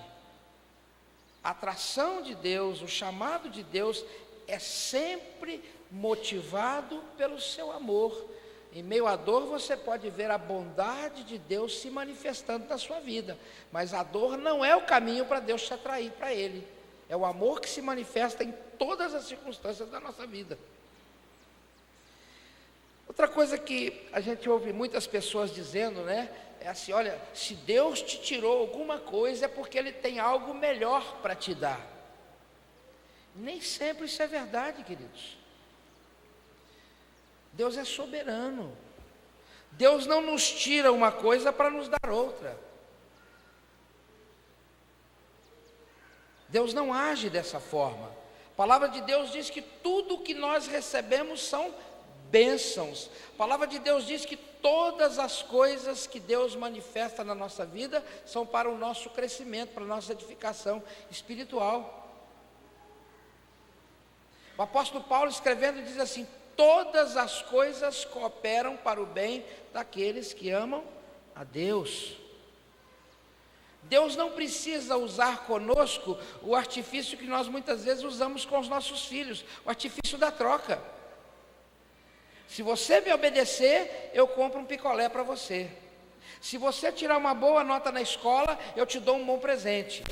A atração de Deus, o chamado de Deus é sempre motivado pelo seu amor. Em meio à dor você pode ver a bondade de Deus se manifestando na sua vida, mas a dor não é o caminho para Deus te atrair para Ele. É o amor que se manifesta em todas as circunstâncias da nossa vida. Outra coisa que a gente ouve muitas pessoas dizendo, né, é assim: olha, se Deus te tirou alguma coisa é porque Ele tem algo melhor para te dar. Nem sempre isso é verdade, queridos. Deus é soberano. Deus não nos tira uma coisa para nos dar outra. Deus não age dessa forma. A palavra de Deus diz que tudo que nós recebemos são bênçãos. A palavra de Deus diz que todas as coisas que Deus manifesta na nossa vida são para o nosso crescimento, para a nossa edificação espiritual. O apóstolo Paulo escrevendo diz assim: todas as coisas cooperam para o bem daqueles que amam a Deus. Deus não precisa usar conosco o artifício que nós muitas vezes usamos com os nossos filhos, o artifício da troca. Se você me obedecer, eu compro um picolé para você. Se você tirar uma boa nota na escola, eu te dou um bom presente.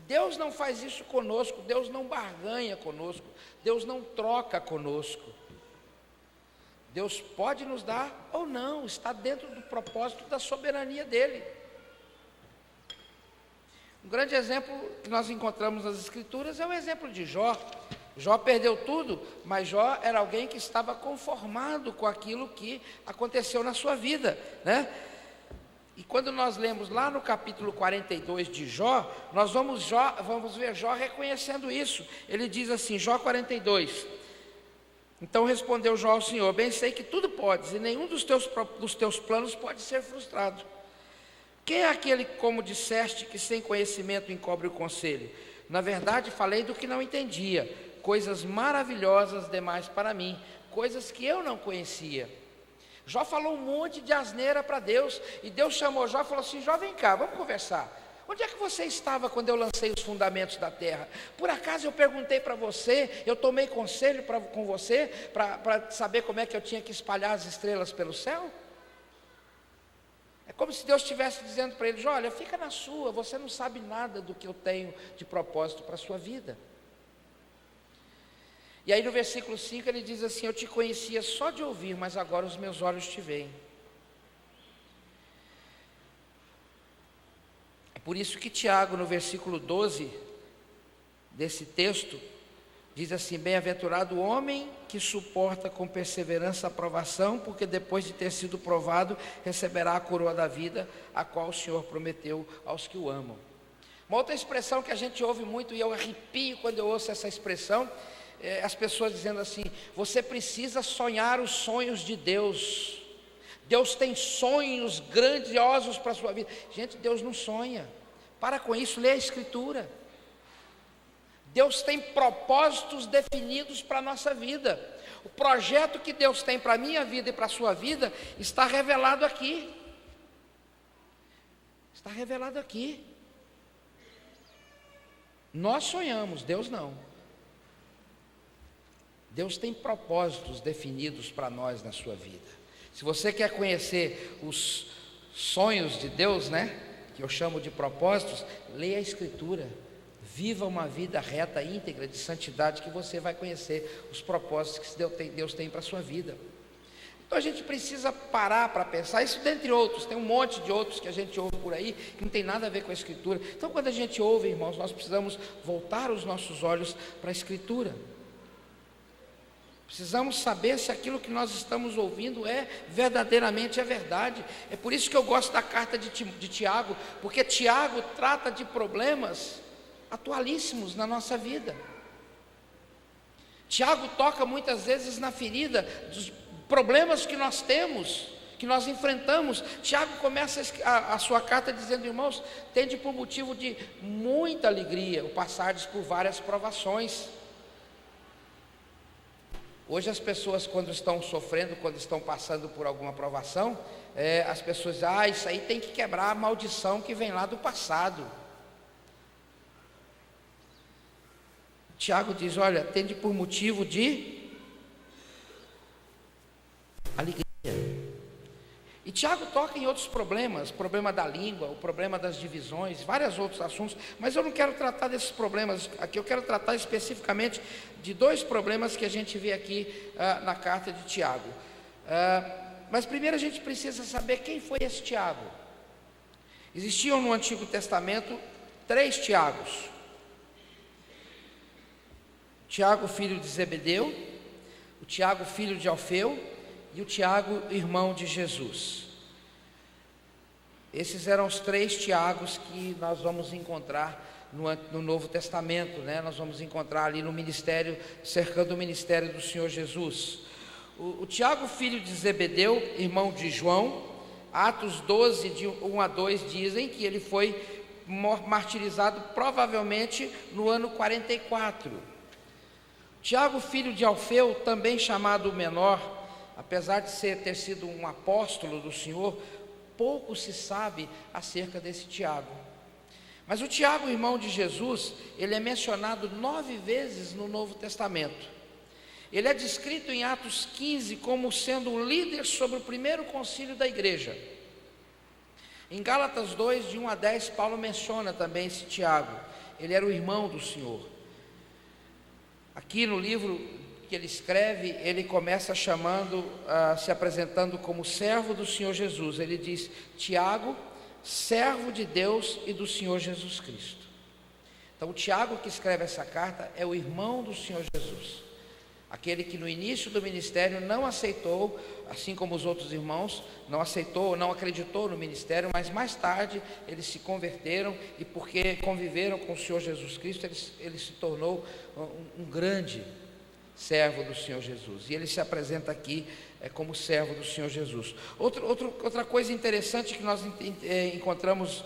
Deus não faz isso conosco, Deus não barganha conosco, Deus não troca conosco. Deus pode nos dar ou não, está dentro do propósito da soberania dEle. Um grande exemplo que nós encontramos nas Escrituras é o exemplo de Jó. Jó perdeu tudo, mas Jó era alguém que estava conformado com aquilo que aconteceu na sua vida, né? E quando nós lemos lá no capítulo 42 de Jó, nós vamos ver Jó reconhecendo isso. Ele diz assim, Jó 42: então respondeu Jó ao Senhor: bem sei que tudo podes, e nenhum dos teus planos pode ser frustrado. Quem é aquele, como disseste, que sem conhecimento encobre o conselho? Na verdade, falei do que não entendia, coisas maravilhosas demais para mim, coisas que eu não conhecia. Jó falou um monte de asneira para Deus, e Deus chamou Jó e falou assim: Jó, vem cá, vamos conversar. Onde é que você estava quando eu lancei os fundamentos da terra? Por acaso eu perguntei para você, eu tomei conselho com você, para saber como é que eu tinha que espalhar as estrelas pelo céu? É como se Deus estivesse dizendo para eles: olha, fica na sua, você não sabe nada do que eu tenho de propósito para a sua vida. E aí no versículo 5 ele diz assim: eu te conhecia só de ouvir, mas agora os meus olhos te veem. É por isso que Tiago, no versículo 12 desse texto, diz assim: bem-aventurado o homem que suporta com perseverança a provação, porque depois de ter sido provado, receberá a coroa da vida, a qual o Senhor prometeu aos que o amam. Uma outra expressão que a gente ouve muito, e eu arrepio quando eu ouço essa expressão, as pessoas dizendo assim: você precisa sonhar os sonhos de Deus. Deus tem sonhos grandiosos para a sua vida. Gente, Deus não sonha. Para com isso, lê a Escritura. Deus tem propósitos definidos para a nossa vida. O projeto que Deus tem para a minha vida e para a sua vida está revelado aqui. Está revelado aqui. Nós sonhamos, Deus não. Deus tem propósitos definidos para nós na sua vida. Se você quer conhecer os sonhos de Deus, né, que eu chamo de propósitos, leia a Escritura. Viva uma vida reta, íntegra, de santidade, que você vai conhecer os propósitos que Deus tem para a sua vida. Então a gente precisa parar para pensar, isso dentre outros, tem um monte de outros que a gente ouve por aí, que não tem nada a ver com a Escritura. Então quando a gente ouve, irmãos, nós precisamos voltar os nossos olhos para a Escritura. Precisamos saber se aquilo que nós estamos ouvindo é verdadeiramente a verdade. É por isso que eu gosto da carta de Tiago, porque Tiago trata de problemas atualíssimos na nossa vida. Tiago toca muitas vezes na ferida dos problemas que nós temos, que nós enfrentamos. Tiago começa a sua carta dizendo: irmãos, tende por motivo de muita alegria o passardes por várias provações. Hoje as pessoas, quando estão sofrendo, quando estão passando por alguma provação, as pessoas dizem: isso aí tem que quebrar a maldição que vem lá do passado. Tiago diz: olha, tende por motivo de alegria. E Tiago toca em outros problemas, o problema da língua, o problema das divisões, vários outros assuntos, mas eu não quero tratar desses problemas aqui, eu quero tratar especificamente de dois problemas que a gente vê aqui na carta de Tiago. Mas primeiro a gente precisa saber quem foi esse Tiago. Existiam no Antigo Testamento 3 Tiagos. Tiago, filho de Zebedeu, o Tiago, filho de Alfeu, e o Tiago, irmão de Jesus. Esses eram os 3 Tiagos que nós vamos encontrar no Novo Testamento, né? Nós vamos encontrar ali no ministério, cercando o ministério do Senhor Jesus. O Tiago, filho de Zebedeu, irmão de João, Atos 12, de 1 a 2, dizem que ele foi martirizado provavelmente no ano 44. Tiago, filho de Alfeu, também chamado o menor, apesar de ter sido um apóstolo do Senhor, pouco se sabe acerca desse Tiago. Mas o Tiago, irmão de Jesus, ele é mencionado 9 vezes no Novo Testamento. Ele é descrito em Atos 15 como sendo o líder sobre o primeiro concílio da igreja. Em Gálatas 2, de 1 a 10, Paulo menciona também esse Tiago. Ele era o irmão do Senhor. Aqui no livro que ele escreve, ele começa se apresentando como servo do Senhor Jesus. Ele diz: Tiago, servo de Deus e do Senhor Jesus Cristo. Então o Tiago que escreve essa carta é o irmão do Senhor Jesus. Aquele que no início do ministério não aceitou, assim como os outros irmãos, não acreditou no ministério, mas mais tarde eles se converteram e porque conviveram com o Senhor Jesus Cristo, ele se tornou um grande servo do Senhor Jesus. E ele se apresenta aqui como servo do Senhor Jesus. Outra coisa interessante que nós encontramos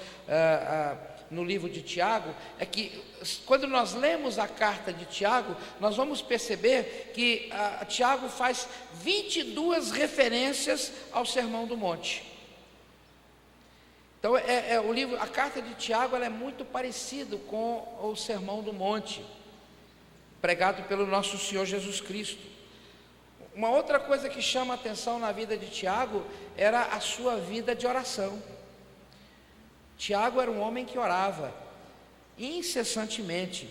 no livro de Tiago é que quando nós lemos a carta de Tiago, nós vamos perceber que Tiago faz 22 referências ao Sermão do Monte. Então a carta de Tiago ela é muito parecida com o Sermão do Monte, pregado pelo nosso Senhor Jesus Cristo. Uma outra coisa que chama a atenção na vida de Tiago era a sua vida de oração. Tiago era um homem que orava incessantemente.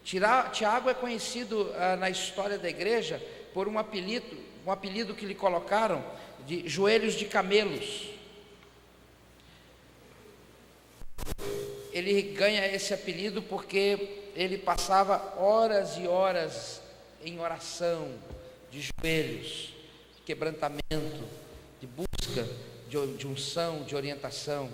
Tiago é conhecido na história da igreja por um apelido que lhe colocaram de joelhos de camelos. Ele ganha esse apelido porque ele passava horas e horas em oração, de joelhos, de quebrantamento, de busca de unção, de orientação.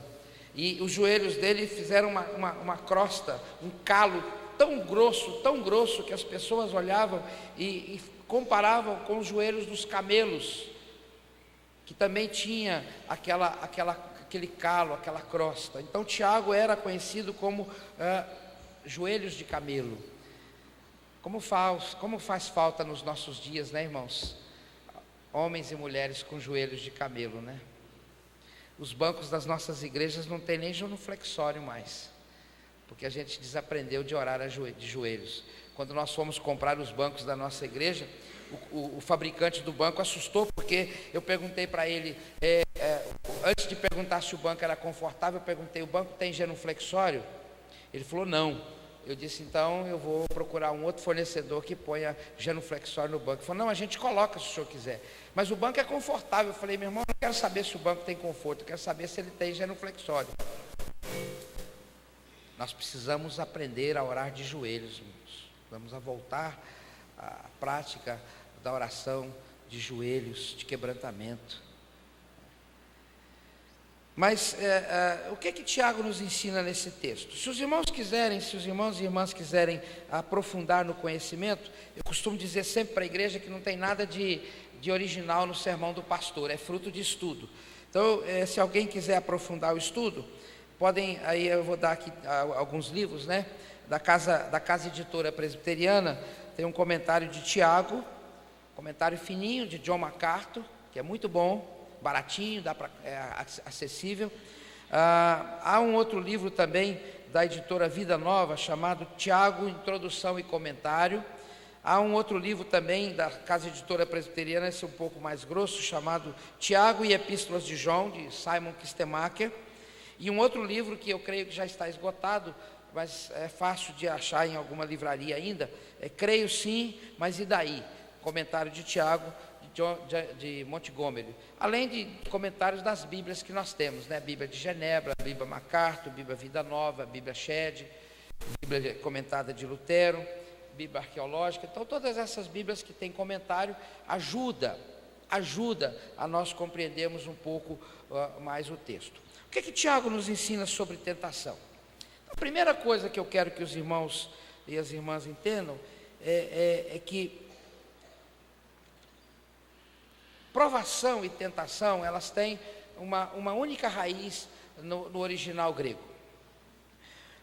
E os joelhos dele fizeram uma crosta, um calo tão grosso, que as pessoas olhavam e comparavam com os joelhos dos camelos, que também tinha aquele calo, aquela crosta. Então Tiago era conhecido como joelhos de camelo. Como faz falta nos nossos dias, né, irmãos? Homens e mulheres com joelhos de camelo, né? Os bancos das nossas igrejas não tem nem genuflexório mais, porque a gente desaprendeu de orar de joelhos. Quando nós fomos comprar os bancos da nossa igreja, o fabricante do banco assustou, porque eu perguntei para ele, antes de perguntar se o banco era confortável, eu perguntei: o banco tem genuflexório? Ele falou: não. Eu disse: então eu vou procurar um outro fornecedor que ponha genuflexório no banco. Ele falou: não, a gente coloca se o senhor quiser, mas o banco é confortável. Eu falei: meu irmão, eu não quero saber se o banco tem conforto, eu quero saber se ele tem genuflexório. Nós precisamos aprender a orar de joelhos, irmãos. Vamos voltar à prática da oração de joelhos, de quebrantamento. Mas o que Tiago nos ensina nesse texto? Se os irmãos e irmãs quiserem aprofundar no conhecimento, eu costumo dizer sempre para a igreja que não tem nada de original no sermão do pastor, é fruto de estudo. Então, se alguém quiser aprofundar o estudo, podem, aí eu vou dar aqui alguns livros, né? Da casa Editora Presbiteriana, tem um comentário de Tiago, comentário fininho de John MacArthur, que é muito bom, baratinho, acessível. Há um outro livro também da editora Vida Nova, chamado Tiago, Introdução e Comentário. Há um outro livro também da Casa Editora Presbiteriana, esse é um pouco mais grosso, chamado Tiago e Epístolas de João, de Simon Kistemaker. E um outro livro que eu creio que já está esgotado, mas é fácil de achar em alguma livraria ainda, Creio Sim, mas e daí? Comentário de Tiago, de Montgomery, além de comentários das Bíblias que nós temos, né? Bíblia de Genebra, Bíblia MacArthur, Bíblia Vida Nova, Bíblia Shedd, Bíblia comentada de Lutero, Bíblia arqueológica. Então todas essas Bíblias que têm comentário ajuda a nós compreendermos um pouco mais o texto. O que Tiago nos ensina sobre tentação? A primeira coisa que eu quero que os irmãos e as irmãs entendam é que provação e tentação, elas têm uma única raiz no original grego.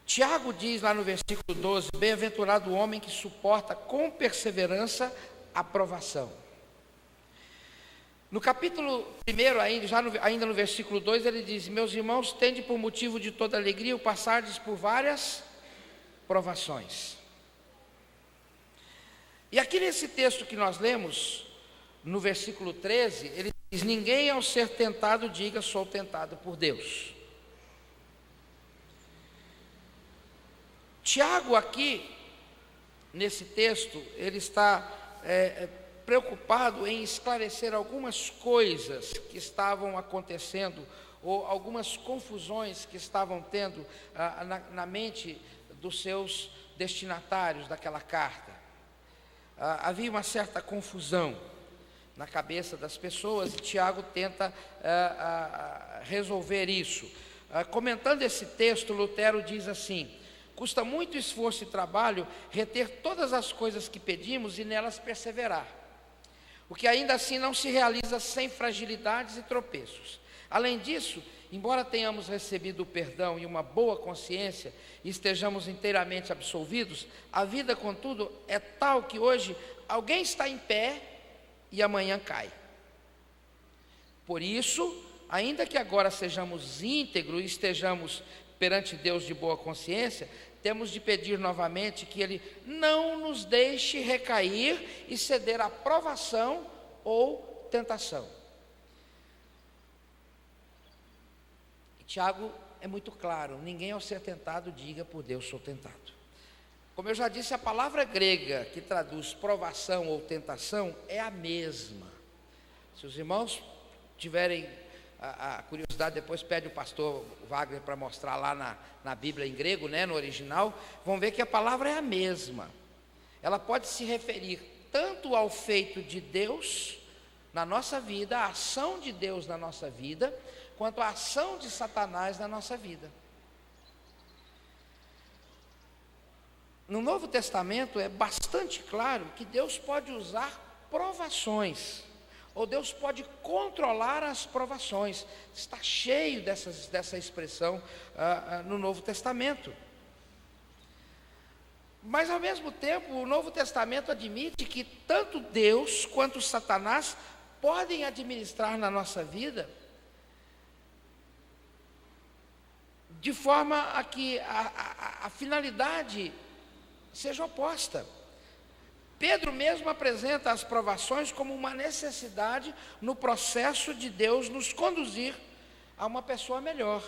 Tiago diz lá no versículo 12, bem-aventurado o homem que suporta com perseverança a provação. No capítulo 1, ainda no versículo 2, ele diz, meus irmãos, tende por motivo de toda alegria o passardes por várias provações. E aqui nesse texto que nós lemos, no versículo 13, ele diz, ninguém ao ser tentado diga, sou tentado por Deus. Tiago aqui, nesse texto, ele está preocupado em esclarecer algumas coisas que estavam acontecendo, ou algumas confusões que estavam tendo na mente dos seus destinatários daquela carta. Havia uma certa confusão na cabeça das pessoas e Tiago tenta resolver isso. Comentando esse texto, Lutero diz assim, custa muito esforço e trabalho reter todas as coisas que pedimos e nelas perseverar, o que ainda assim não se realiza sem fragilidades e tropeços. Além disso, embora tenhamos recebido o perdão e uma boa consciência e estejamos inteiramente absolvidos, a vida, contudo, é tal que hoje alguém está em pé e amanhã cai. Por isso, ainda que agora sejamos íntegros e estejamos perante Deus de boa consciência, temos de pedir novamente que Ele não nos deixe recair e ceder à provação ou tentação. E Tiago é muito claro, ninguém ao ser tentado diga, por Deus sou tentado. Como eu já disse, a palavra grega que traduz provação ou tentação é a mesma. Se os irmãos tiverem a curiosidade, depois pede o pastor Wagner para mostrar lá na Bíblia em grego, né, no original, vão ver que a palavra é a mesma. Ela pode se referir tanto ao feito de Deus na nossa vida, a ação de Deus na nossa vida, quanto a ação de Satanás na nossa vida. No Novo Testamento é bastante claro que Deus pode usar provações, ou Deus pode controlar as provações. Está cheio dessa expressão no Novo Testamento. Mas ao mesmo tempo, o Novo Testamento admite que tanto Deus quanto Satanás podem administrar na nossa vida de forma a que a finalidade seja oposta. Pedro mesmo apresenta as provações como uma necessidade no processo de Deus nos conduzir a uma pessoa melhor,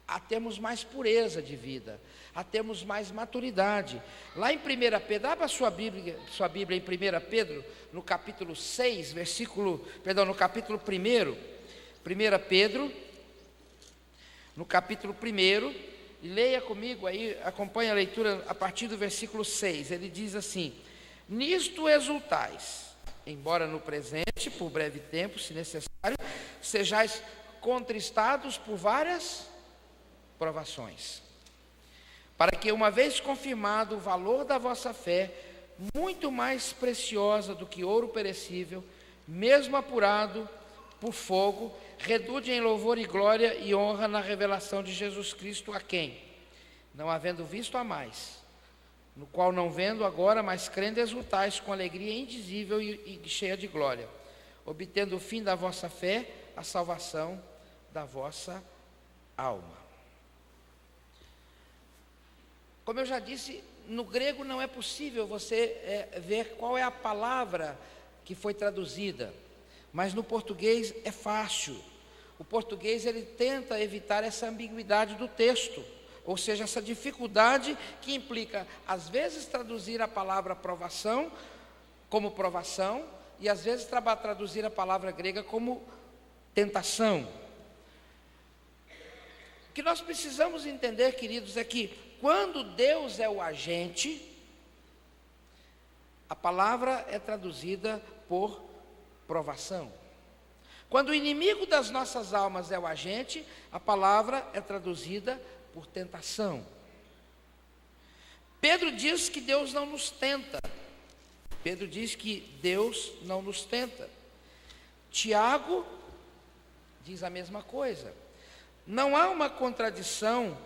a termos mais pureza de vida, a termos mais maturidade. Lá em 1 Pedro, abra sua Bíblia em 1 Pedro, no capítulo 6, no capítulo 1, 1 Pedro, no capítulo 1, e leia comigo aí, acompanhe a leitura a partir do versículo 6, ele diz assim, nisto exultais, embora no presente, por breve tempo, se necessário, sejais contristados por várias provações, para que uma vez confirmado o valor da vossa fé, muito mais preciosa do que ouro perecível, mesmo apurado por fogo, reduz em louvor e glória e honra na revelação de Jesus Cristo, a quem, não havendo visto a mais, no qual não vendo agora, mas crendo exultais com alegria indizível e cheia de glória, obtendo o fim da vossa fé, a salvação da vossa alma. Como eu já disse, no grego não é possível você ver qual é a palavra que foi traduzida, mas no português é fácil. O português ele tenta evitar essa ambiguidade do texto, ou seja, essa dificuldade que implica, às vezes, traduzir a palavra provação como provação, e às vezes traduzir a palavra grega como tentação. O que nós precisamos entender, queridos, é que quando Deus é o agente, a palavra é traduzida por provação. Quando o inimigo das nossas almas é o agente, a palavra é traduzida por tentação. Pedro diz que Deus não nos tenta. Pedro diz que Deus não nos tenta. Tiago diz a mesma coisa. Não há uma contradição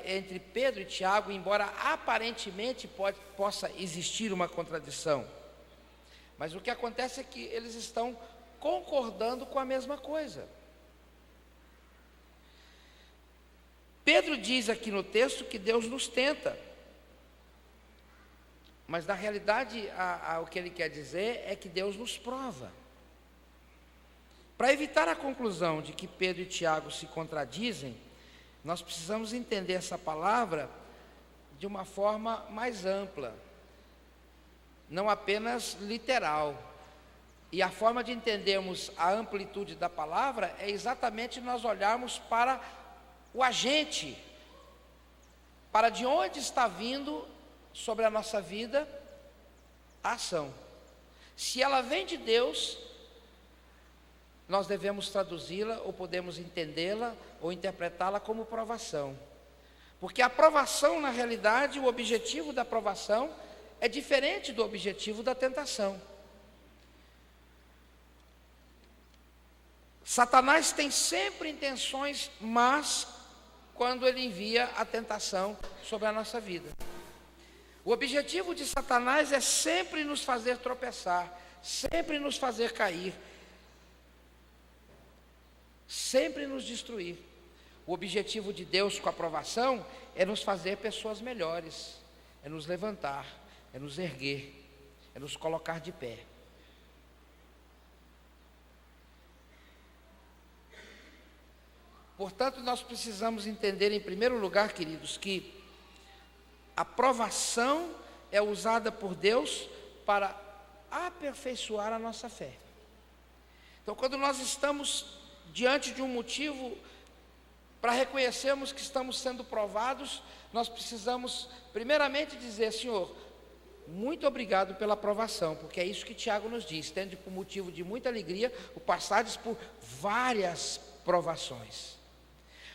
entre Pedro e Tiago, embora aparentemente possa existir uma contradição. Mas o que acontece é que eles estão concordando com a mesma coisa. Pedro diz aqui no texto que Deus nos tenta. Mas na realidade, o que ele quer dizer é que Deus nos prova. Para evitar a conclusão de que Pedro e Tiago se contradizem, nós precisamos entender essa palavra de uma forma mais ampla, não apenas literal. E a forma de entendermos a amplitude da palavra é exatamente nós olharmos para o agente, para de onde está vindo sobre a nossa vida a ação. Se ela vem de Deus, nós devemos traduzi-la, ou podemos entendê-la, ou interpretá-la como provação. Porque a provação, na realidade, o objetivo da provação é diferente do objetivo da tentação. Satanás tem sempre intenções más quando ele envia a tentação sobre a nossa vida. O objetivo de Satanás é sempre nos fazer tropeçar, sempre nos fazer cair, sempre nos destruir. O objetivo de Deus com a provação é nos fazer pessoas melhores, é nos levantar, é nos erguer, é nos colocar de pé. Portanto, nós precisamos entender, em primeiro lugar, queridos, que a provação é usada por Deus para aperfeiçoar a nossa fé. Então, quando nós estamos diante de um motivo para reconhecermos que estamos sendo provados, nós precisamos primeiramente dizer: Senhor, muito obrigado pela provação, porque é isso que Tiago nos diz, tendo por motivo de muita alegria o passardes por várias provações,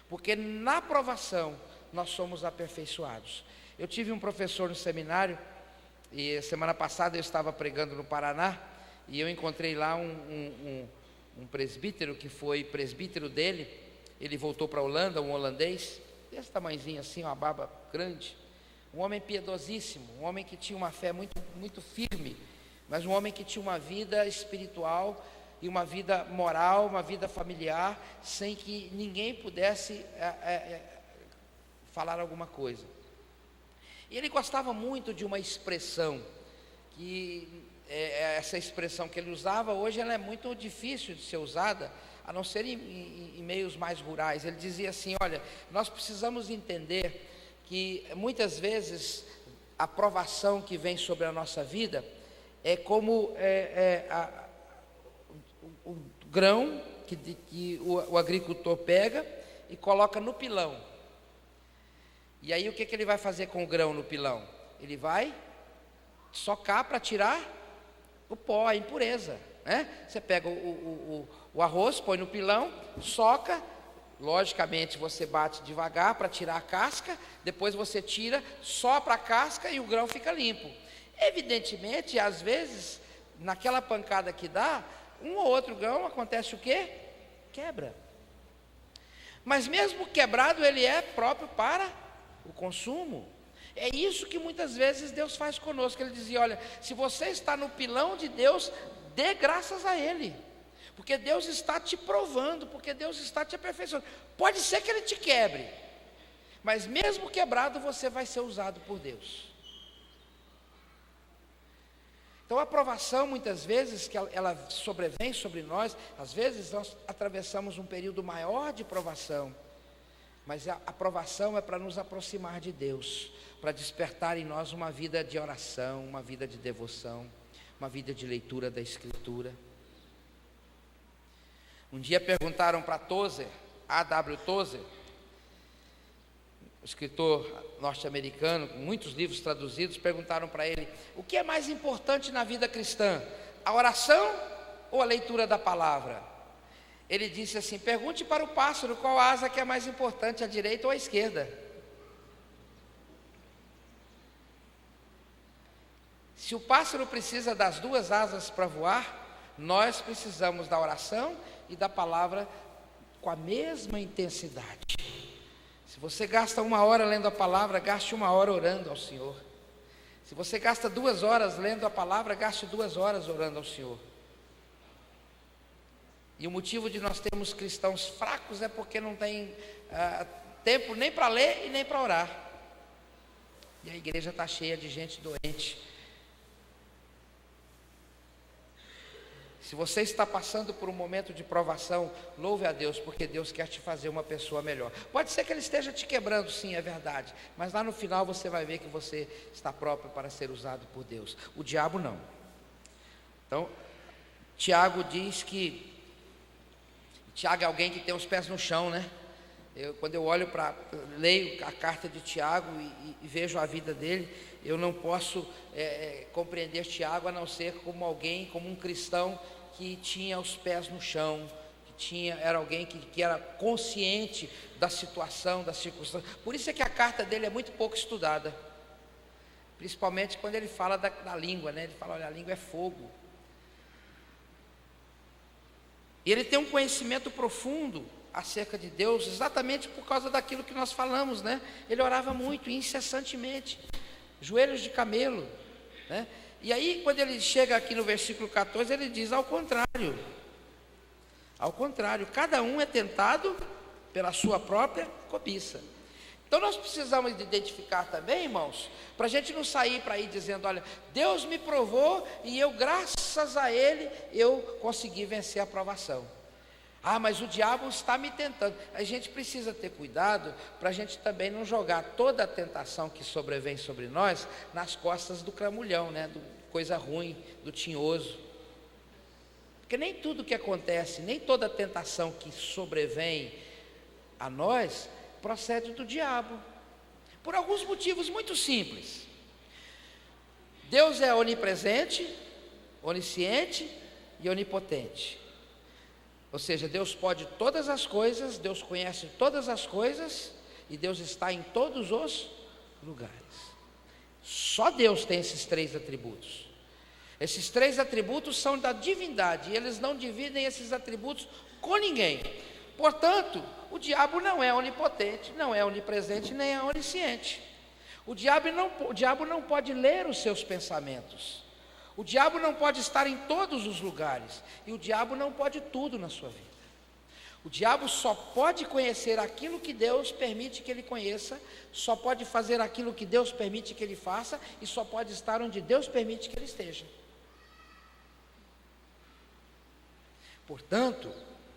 porque na provação nós somos aperfeiçoados. Eu tive um professor no seminário, e semana passada eu estava pregando no Paraná, e eu encontrei lá um presbítero que foi presbítero dele. Ele voltou para a Holanda, um holandês, desse tamanhozinho assim, uma barba grande, um homem piedosíssimo, um homem que tinha uma fé muito, muito firme, mas um homem que tinha uma vida espiritual e uma vida moral, uma vida familiar, sem que ninguém pudesse falar alguma coisa. E ele gostava muito de uma expressão, que essa expressão que ele usava, hoje ela é muito difícil de ser usada, a não ser em meios mais rurais. Ele dizia assim: olha, nós precisamos entender que muitas vezes a provação que vem sobre a nossa vida é como o grão que o agricultor pega e coloca no pilão. E aí o que ele vai fazer com o grão no pilão? Ele vai socar para tirar o pó, a impureza, né? Você pega o arroz, põe no pilão, soca, logicamente você bate devagar para tirar a casca, depois você tira, sopra a casca e o grão fica limpo. Evidentemente, às vezes, naquela pancada que dá, um ou outro grão acontece o quê? Quebra. Mas mesmo quebrado, ele é próprio para o consumo. É isso que muitas vezes Deus faz conosco. Ele dizia: olha, se você está no pilão de Deus, dê graças a Ele, porque Deus está te provando, porque Deus está te aperfeiçoando. Pode ser que Ele te quebre, mas mesmo quebrado você vai ser usado por Deus. Então a provação, muitas vezes, que ela sobrevém sobre nós, às vezes nós atravessamos um período maior de provação, mas a provação é para nos aproximar de Deus, para despertar em nós uma vida de oração, uma vida de devoção, uma vida de leitura da Escritura. Um dia perguntaram para Tozer, A.W. Tozer, escritor norte-americano, com muitos livros traduzidos, perguntaram para ele: o que é mais importante na vida cristã, a oração ou a leitura da palavra? Ele disse assim: pergunte para o pássaro qual asa que é mais importante, a direita ou a esquerda. Se o pássaro precisa das duas asas para voar, Nós precisamos da oração e da palavra com a mesma intensidade. Se você gasta 1 hora lendo a palavra, gaste 1 hora orando ao Senhor. Se você gasta 2 horas lendo a palavra, gaste 2 horas orando ao Senhor. E o motivo de nós termos cristãos fracos é porque não tem tempo nem para ler e nem para orar. E a igreja está cheia de gente doente. Se você está passando por um momento de provação, louve a Deus, porque Deus quer te fazer uma pessoa melhor. Pode ser que Ele esteja te quebrando, sim, é verdade, mas lá no final você vai ver que você está próprio para ser usado por Deus. O diabo não. Então, Tiago diz que Tiago é alguém que tem os pés no chão, né? Quando eu leio a carta de Tiago e vejo a vida dele, eu não posso compreender Tiago a não ser como alguém, como um cristão que tinha os pés no chão, era alguém que era consciente da situação, da circunstância. Por isso é que a carta dele é muito pouco estudada, principalmente quando ele fala da língua, né? Ele fala, olha, a língua é fogo. E ele tem um conhecimento profundo acerca de Deus, exatamente por causa daquilo que nós falamos, né? Ele orava muito, incessantemente, joelhos de camelo, né? E aí, quando ele chega aqui no versículo 14, ele diz, ao contrário, cada um é tentado pela sua própria cobiça. Então nós precisamos de identificar também, irmãos, para a gente não sair para aí dizendo, olha, Deus me provou e eu, graças a Ele, eu consegui vencer a provação. Ah, mas o diabo está me tentando. A gente precisa ter cuidado para a gente também não jogar toda a tentação que sobrevém sobre nós nas costas do cramulhão, né? Do coisa ruim, do tinhoso. Porque nem tudo que acontece, nem toda a tentação que sobrevém a nós procede do diabo. Por alguns motivos muito simples. Deus é onipresente, onisciente e onipotente. Ou seja, Deus pode todas as coisas, Deus conhece todas as coisas e Deus está em todos os lugares. Só Deus tem esses 3 atributos. Esses 3 atributos são da divindade e eles não dividem esses atributos com ninguém. Portanto, o diabo não é onipotente, não é onipresente, nem é onisciente. O diabo não pode ler os seus pensamentos. O diabo não pode estar em todos os lugares. E o diabo não pode tudo na sua vida. O diabo só pode conhecer aquilo que Deus permite que ele conheça, só pode fazer aquilo que Deus permite que ele faça, e só pode estar onde Deus permite que ele esteja. Portanto,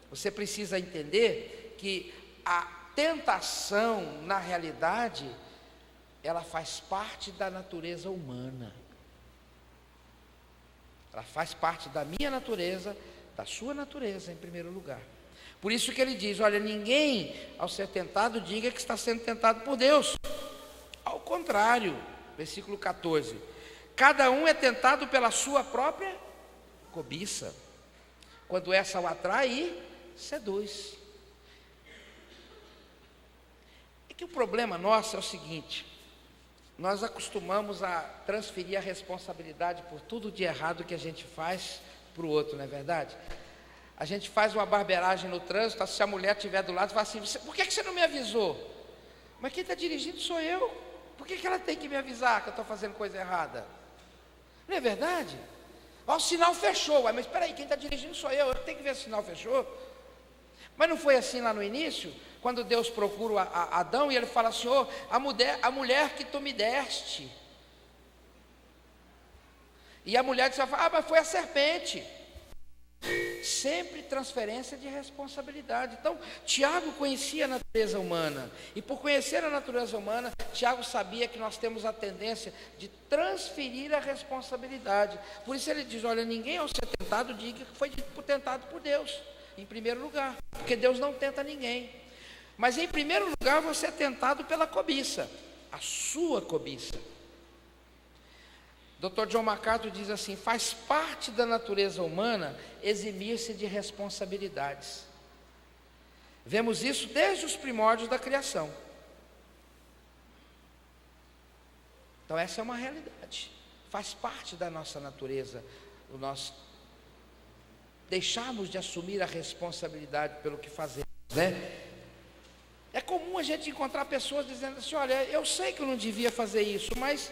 você precisa entender que a tentação, na realidade, ela faz parte da natureza humana. Ela faz parte da minha natureza, da sua natureza, em primeiro lugar. Por isso que ele diz, olha, ninguém ao ser tentado diga que está sendo tentado por Deus. Ao contrário, versículo 14, cada um é tentado pela sua própria cobiça. Quando essa o atrai e seduz. É que o problema nosso é o seguinte, nós acostumamos a transferir a responsabilidade por tudo de errado que a gente faz para o outro, não é verdade? A gente faz uma barbeiragem no trânsito, se a mulher estiver do lado, fala assim, por que você não me avisou? Mas quem está dirigindo sou eu. Por que ela tem que me avisar que eu estou fazendo coisa errada? Não é verdade? Ó, o sinal fechou. Mas espera aí, quem está dirigindo sou eu tenho que ver se o sinal fechou. Mas não foi assim lá no início? Quando Deus procura Adão e ele fala, Senhor, a mulher que tu me deste. E a mulher diz, mas foi a serpente. Sempre transferência de responsabilidade. Então, Tiago conhecia a natureza humana. E por conhecer a natureza humana, Tiago sabia que nós temos a tendência de transferir a responsabilidade. Por isso ele diz, olha, ninguém ao ser tentado diga que foi tentado por Deus, em primeiro lugar. Porque Deus não tenta ninguém. Mas em primeiro lugar você é tentado pela cobiça, a sua cobiça. Dr. John MacArthur diz assim, faz parte da natureza humana eximir-se de responsabilidades. Vemos isso desde os primórdios da criação. Então essa é uma realidade, faz parte da nossa natureza, deixarmos de assumir a responsabilidade pelo que fazemos, né? É comum a gente encontrar pessoas dizendo assim: olha, eu sei que eu não devia fazer isso, mas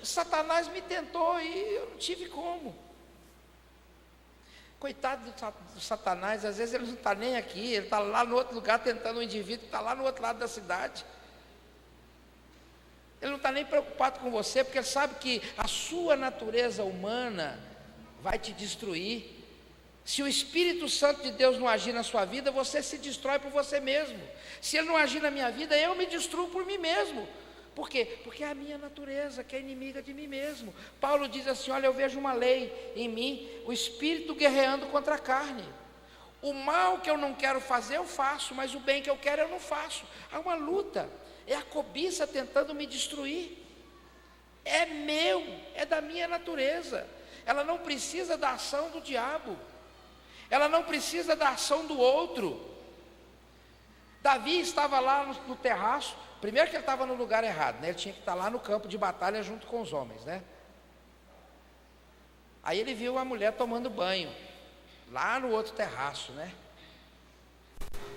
Satanás me tentou e eu não tive como. Coitado do Satanás, às vezes ele não está nem aqui, ele está lá no outro lugar tentando um indivíduo que está lá no outro lado da cidade. Ele não está nem preocupado com você, porque ele sabe que a sua natureza humana vai te destruir. Se o Espírito Santo de Deus não agir na sua vida, você se destrói por você mesmo. Se ele não agir na minha vida, eu me destruo por mim mesmo. Por quê? Porque é a minha natureza que é inimiga de mim mesmo. Paulo diz assim: olha, eu vejo uma lei em mim, o Espírito guerreando contra a carne. O mal que eu não quero fazer, eu faço, mas o bem que eu quero, eu não faço. Há uma luta, é a cobiça tentando me destruir. É meu, é da minha natureza. Ela não precisa da ação do diabo. Ela não precisa da ação do outro. Davi estava lá no terraço. Primeiro que ele estava no lugar errado, né? Ele tinha que estar lá no campo de batalha junto com os homens, né? Aí ele viu a mulher tomando banho, lá no outro terraço, né?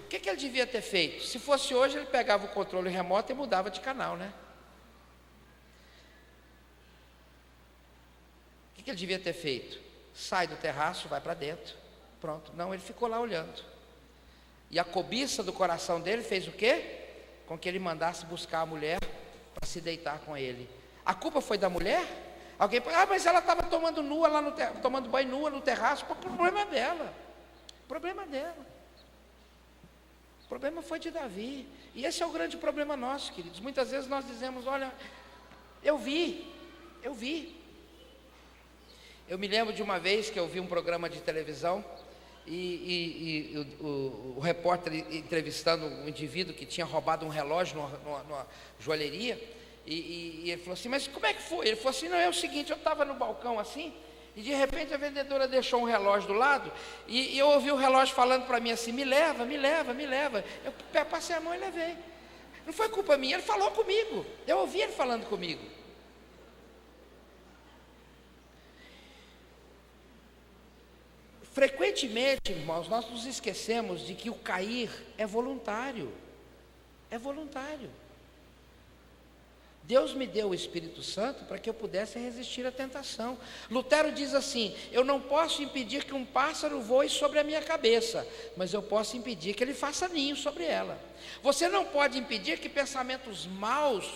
O que ele devia ter feito? Se fosse hoje, ele pegava o controle remoto e mudava de canal, né? O que ele devia ter feito? Sai do terraço, vai para dentro. Pronto. Não, ele ficou lá olhando. E a cobiça do coração dele fez o quê? Com que ele mandasse buscar a mulher para se deitar com ele. A culpa foi da mulher? Alguém pode, mas ela estava tomando nua lá tomando banho nua no terraço. O problema é dela. O problema é dela. O problema foi de Davi. E esse é o grande problema nosso, queridos. Muitas vezes nós dizemos: olha, eu vi. Eu me lembro de uma vez que eu vi um programa de televisão e o repórter entrevistando um indivíduo que tinha roubado um relógio numa joalheria, e ele falou assim: mas como é que foi? Ele falou assim: não, é o seguinte, eu estava no balcão assim, e de repente a vendedora deixou um relógio do lado, e eu ouvi o relógio falando para mim assim: me leva. Eu passei a mão e levei. Não foi culpa minha, ele falou comigo, eu ouvi ele falando comigo. Frequentemente, irmãos, nós nos esquecemos de que o cair é voluntário. É voluntário. Deus me deu o Espírito Santo para que eu pudesse resistir à tentação. Lutero diz assim: eu não posso impedir que um pássaro voe sobre a minha cabeça, mas eu posso impedir que ele faça ninho sobre ela. Você não pode impedir que pensamentos maus,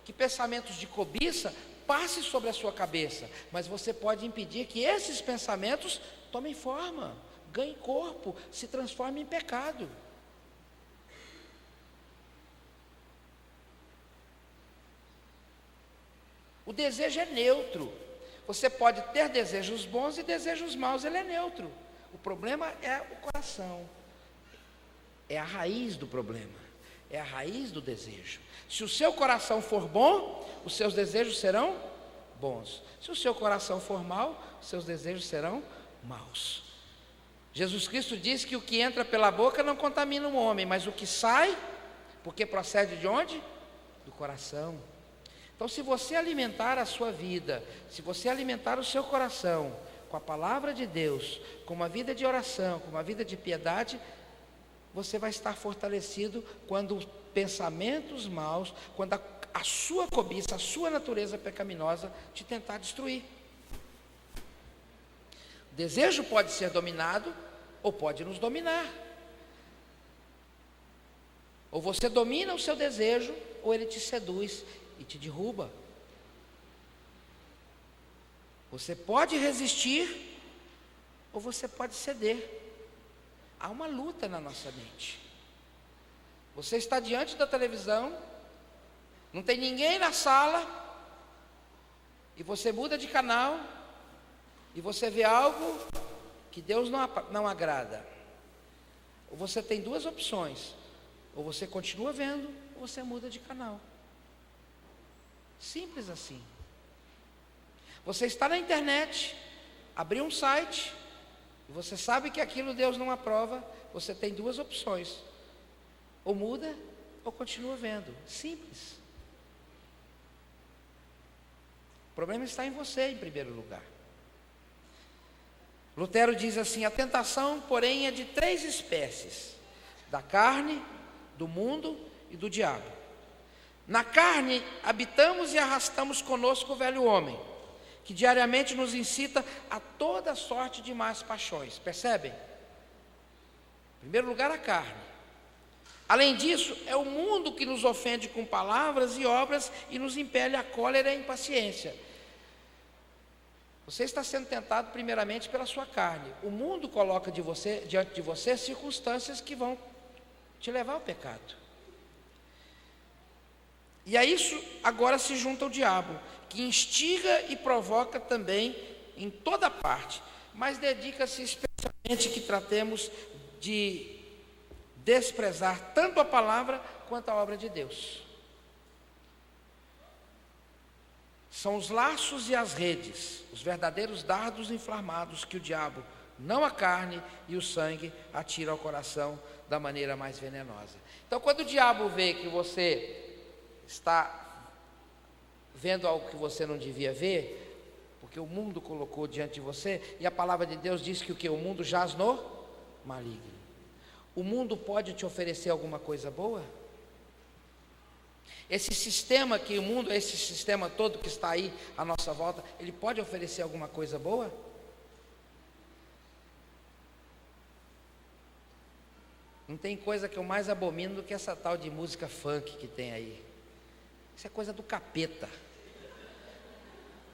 que pensamentos de cobiça, passe sobre a sua cabeça, mas você pode impedir que esses pensamentos tomem forma, ganhem corpo, se transformem em pecado. O desejo é neutro. Você pode ter desejos bons e desejos maus, ele é neutro. O problema é o coração. É a raiz do problema. É a raiz do desejo. Se o seu coração for bom, os seus desejos serão bons. Se o seu coração for mau, os seus desejos serão maus. Jesus Cristo diz que o que entra pela boca não contamina um homem, mas o que sai, porque procede de onde? Do coração. Então, se você alimentar a sua vida, se você alimentar o seu coração com a palavra de Deus, com uma vida de oração, com uma vida de piedade, você vai estar fortalecido quando pensamentos maus, quando a sua cobiça, a sua natureza pecaminosa te tentar destruir. O desejo pode ser dominado ou pode nos dominar. Ou você domina o seu desejo ou ele te seduz e te derruba. Você pode resistir ou você pode ceder. Há uma luta na nossa mente. Você está diante da televisão, não tem ninguém na sala, e você muda de canal, e você vê algo que Deus não agrada. Ou você tem duas opções: ou você continua vendo, ou você muda de canal. Simples assim. Você está na internet, abriu um site, e você sabe que aquilo Deus não aprova, você tem duas opções: ou muda, ou continua vendo. Simples. O problema está em você, em primeiro lugar. Lutero diz assim: a tentação, porém, é de 3 espécies: da carne, do mundo e do diabo. Na carne, habitamos e arrastamos conosco o velho homem, que diariamente nos incita a toda sorte de más paixões. Percebem? Em primeiro lugar, a carne. Além disso, é o mundo que nos ofende com palavras e obras e nos impele a cólera e a impaciência. Você está sendo tentado primeiramente pela sua carne. O mundo coloca diante de você circunstâncias que vão te levar ao pecado. E a isso agora se junta o diabo, que instiga e provoca também em toda parte, mas dedica-se especialmente que tratemos de desprezar tanto a palavra quanto a obra de Deus. São os laços e as redes, os verdadeiros dardos inflamados que o diabo, não a carne e o sangue, atira ao coração da maneira mais venenosa. Então, quando o diabo vê que você está vendo algo que você não devia ver, porque o mundo colocou diante de você, e a palavra de Deus diz que o que? O mundo jaz no maligno. O mundo pode te oferecer alguma coisa boa? Esse sistema que o mundo, esse sistema todo que está aí à nossa volta, ele pode oferecer alguma coisa boa? Não tem coisa que eu mais abomino do que essa tal de música funk que tem aí. Isso é coisa do capeta.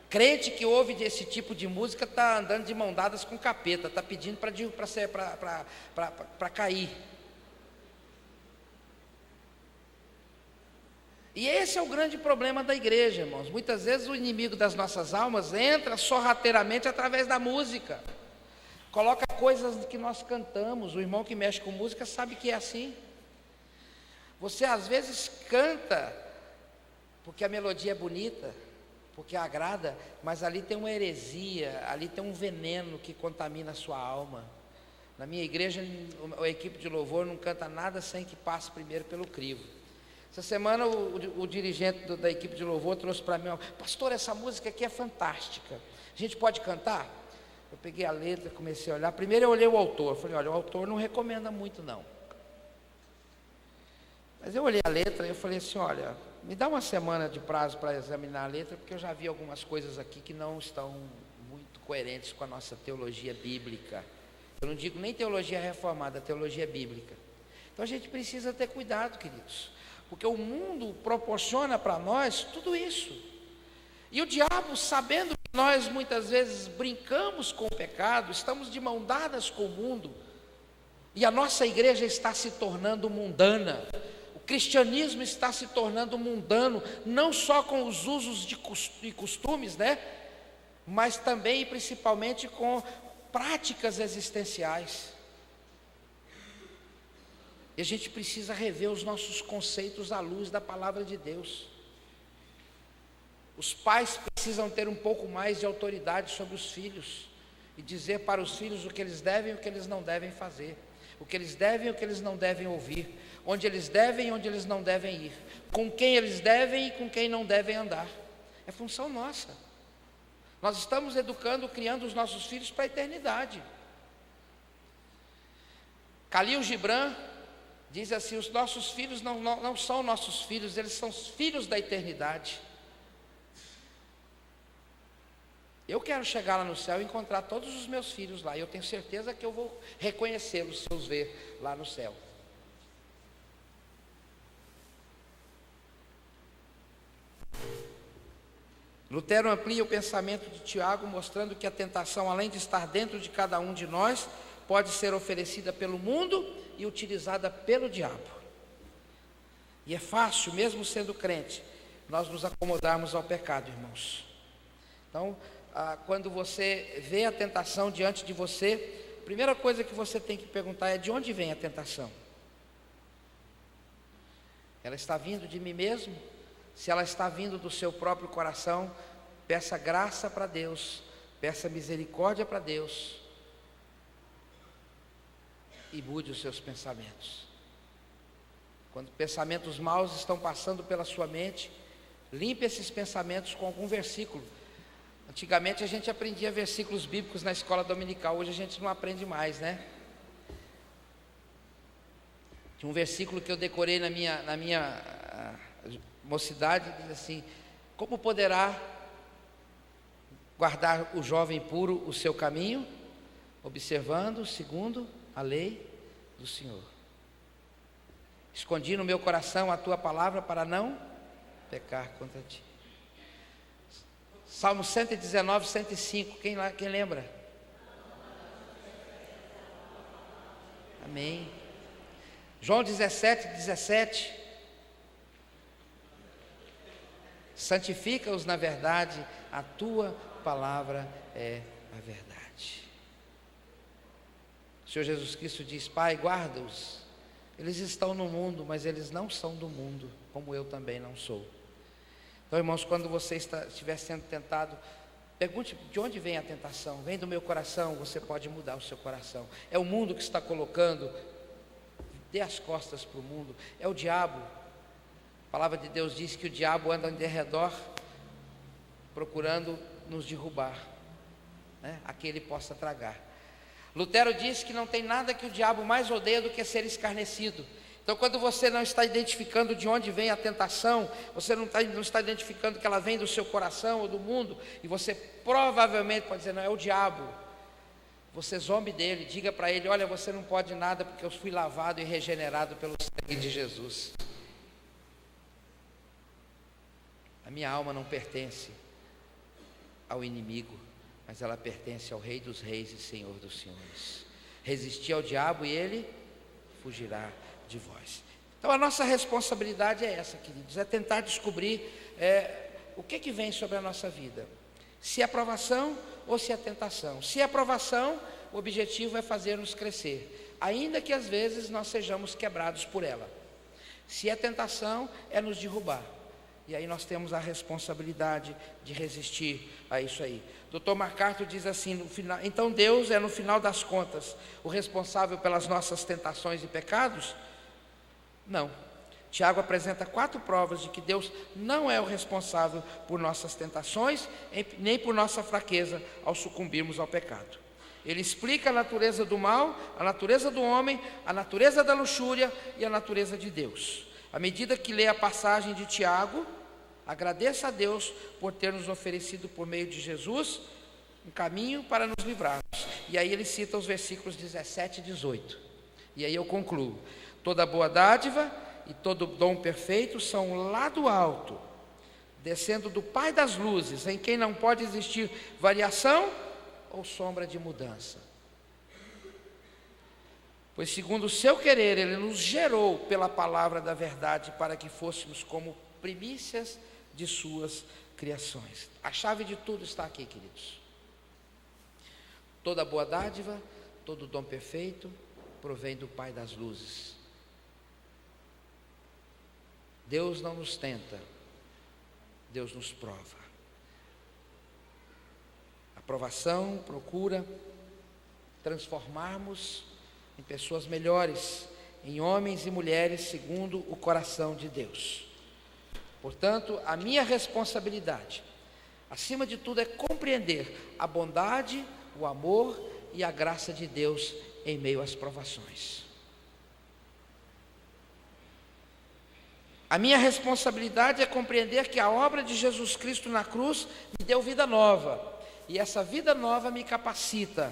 Crente que ouve desse tipo de música está andando de mão dadas com o capeta, está pedindo para cair. E esse é o grande problema da igreja, irmãos. Muitas vezes o inimigo das nossas almas entra sorrateiramente através da música. Coloca coisas que nós cantamos. O irmão que mexe com música sabe que é assim. Você às vezes canta porque a melodia é bonita, porque agrada, mas ali tem uma heresia, ali tem um veneno que contamina a sua alma. Na minha igreja, a equipe de louvor não canta nada sem que passe primeiro pelo crivo. Essa semana o dirigente da equipe de louvor trouxe para mim: pastor, essa música aqui é fantástica, a gente pode cantar? Eu peguei a letra, comecei a olhar. Primeiro eu olhei o autor, falei: olha, o autor não recomenda muito não. Mas eu olhei a letra e eu falei assim: olha, me dá uma semana de prazo para examinar a letra, porque eu já vi algumas coisas aqui que não estão muito coerentes com a nossa teologia bíblica. Eu não digo nem teologia reformada, teologia bíblica. Então a gente precisa ter cuidado, queridos, porque o mundo proporciona para nós tudo isso. E o diabo, sabendo que nós muitas vezes brincamos com o pecado, estamos de mão dadas com o mundo, e a nossa igreja está se tornando mundana, o cristianismo está se tornando mundano, não só com os usos e costumes, né? Mas também e principalmente com práticas existenciais. E a gente precisa rever os nossos conceitos à luz da palavra de Deus. Os pais precisam ter um pouco mais de autoridade sobre os filhos e dizer para os filhos o que eles devem e o que eles não devem fazer, o que eles devem e o que eles não devem ouvir, onde eles devem e onde eles não devem ir, com quem eles devem e com quem não devem andar. É função nossa. Nós estamos educando, criando os nossos filhos para a eternidade. Khalil Gibran diz assim: os nossos filhos não são nossos filhos, eles são os filhos da eternidade. Eu quero chegar lá no céu e encontrar todos os meus filhos lá, e eu tenho certeza que eu vou reconhecê-los se eu os ver lá no céu. Lutero amplia o pensamento de Tiago, mostrando que a tentação, além de estar dentro de cada um de nós, pode ser oferecida pelo mundo e utilizada pelo diabo. E é fácil, mesmo sendo crente, nós nos acomodarmos ao pecado, irmãos. Então, quando você vê a tentação diante de você, a primeira coisa que você tem que perguntar é: de onde vem a tentação? Ela está vindo de mim mesmo? Se ela está vindo do seu próprio coração, peça graça para Deus, peça misericórdia para Deus e mude os seus pensamentos. Quando pensamentos maus estão passando pela sua mente, limpe esses pensamentos com algum versículo. Antigamente a gente aprendia versículos bíblicos na escola dominical, hoje a gente não aprende mais, né? Tinha um versículo que eu decorei na minha mocidade, diz assim: como poderá guardar o jovem puro o seu caminho, observando segundo a lei do Senhor. Escondi no meu coração a tua palavra para não pecar contra ti. Salmo 119, 105, quem lembra? Amém. João 17, 17. Santifica-os na verdade, a tua palavra é a verdade. O Senhor Jesus Cristo diz: Pai, guarda-os. Eles estão no mundo, mas eles não são do mundo, como eu também não sou. Então, irmãos, quando você estiver sendo tentado, pergunte de onde vem a tentação. Vem do meu coração, você pode mudar o seu coração. É o mundo que está colocando, dê as costas para o mundo. É o diabo. A palavra de Deus diz que o diabo anda em derredor, procurando nos derrubar, né? A que ele possa tragar. Lutero disse que não tem nada que o diabo mais odeia do que ser escarnecido. Então, quando você não está identificando de onde vem a tentação, você não está identificando que ela vem do seu coração ou do mundo, e você provavelmente pode dizer: não, é o diabo. Você zombe dele, diga para ele: olha, você não pode nada porque eu fui lavado e regenerado pelo sangue de Jesus. A minha alma não pertence ao inimigo, mas ela pertence ao Rei dos Reis e Senhor dos Senhores. Resistir ao diabo e ele fugirá de vós. Então a nossa responsabilidade é essa, queridos, é tentar descobrir o que vem sobre a nossa vida. Se é aprovação ou se é tentação. Se é aprovação, o objetivo é fazer-nos crescer, ainda que às vezes nós sejamos quebrados por ela. Se é tentação, é nos derrubar. E aí nós temos a responsabilidade de resistir a isso aí. Dr. MacArthur diz assim, no final: então Deus é, no final das contas, o responsável pelas nossas tentações e pecados? Não. Tiago apresenta 4 provas de que Deus não é o responsável por nossas tentações, nem por nossa fraqueza ao sucumbirmos ao pecado. Ele explica a natureza do mal, a natureza do homem, a natureza da luxúria e a natureza de Deus. À medida que lê a passagem de Tiago, agradeça a Deus por ter nos oferecido por meio de Jesus um caminho para nos livrarmos. E aí ele cita os versículos 17 e 18. E aí eu concluo: toda boa dádiva e todo dom perfeito são lá do alto, descendo do Pai das luzes, em quem não pode existir variação ou sombra de mudança. Pois segundo o seu querer, ele nos gerou pela palavra da verdade, para que fôssemos como primícias de suas criações. A chave de tudo está aqui, queridos. Toda boa dádiva, todo dom perfeito provém do Pai das luzes. Deus não nos tenta, Deus nos prova. A provação procura transformarmos em pessoas melhores, em homens e mulheres segundo o coração de Deus. Portanto, a minha responsabilidade, acima de tudo, é compreender a bondade, o amor e a graça de Deus em meio às provações. A minha responsabilidade é compreender que a obra de Jesus Cristo na cruz me deu vida nova, e essa vida nova me capacita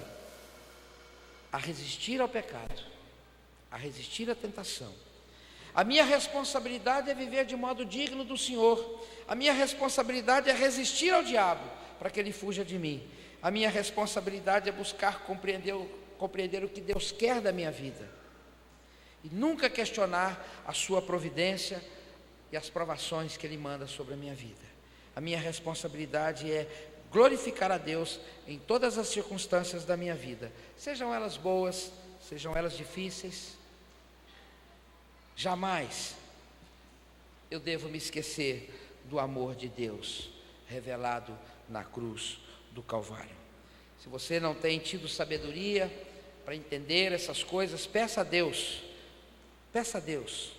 a resistir ao pecado, a resistir à tentação. A minha responsabilidade é viver de modo digno do Senhor. A minha responsabilidade é resistir ao diabo, para que ele fuja de mim. A minha responsabilidade é buscar compreender o que Deus quer da minha vida, e nunca questionar a sua providência e as provações que Ele manda sobre a minha vida. A minha responsabilidade é glorificar a Deus em todas as circunstâncias da minha vida, sejam elas boas, sejam elas difíceis. Jamais eu devo me esquecer do amor de Deus revelado na cruz do Calvário. Se você não tem tido sabedoria para entender essas coisas, peça a Deus. Peça a Deus.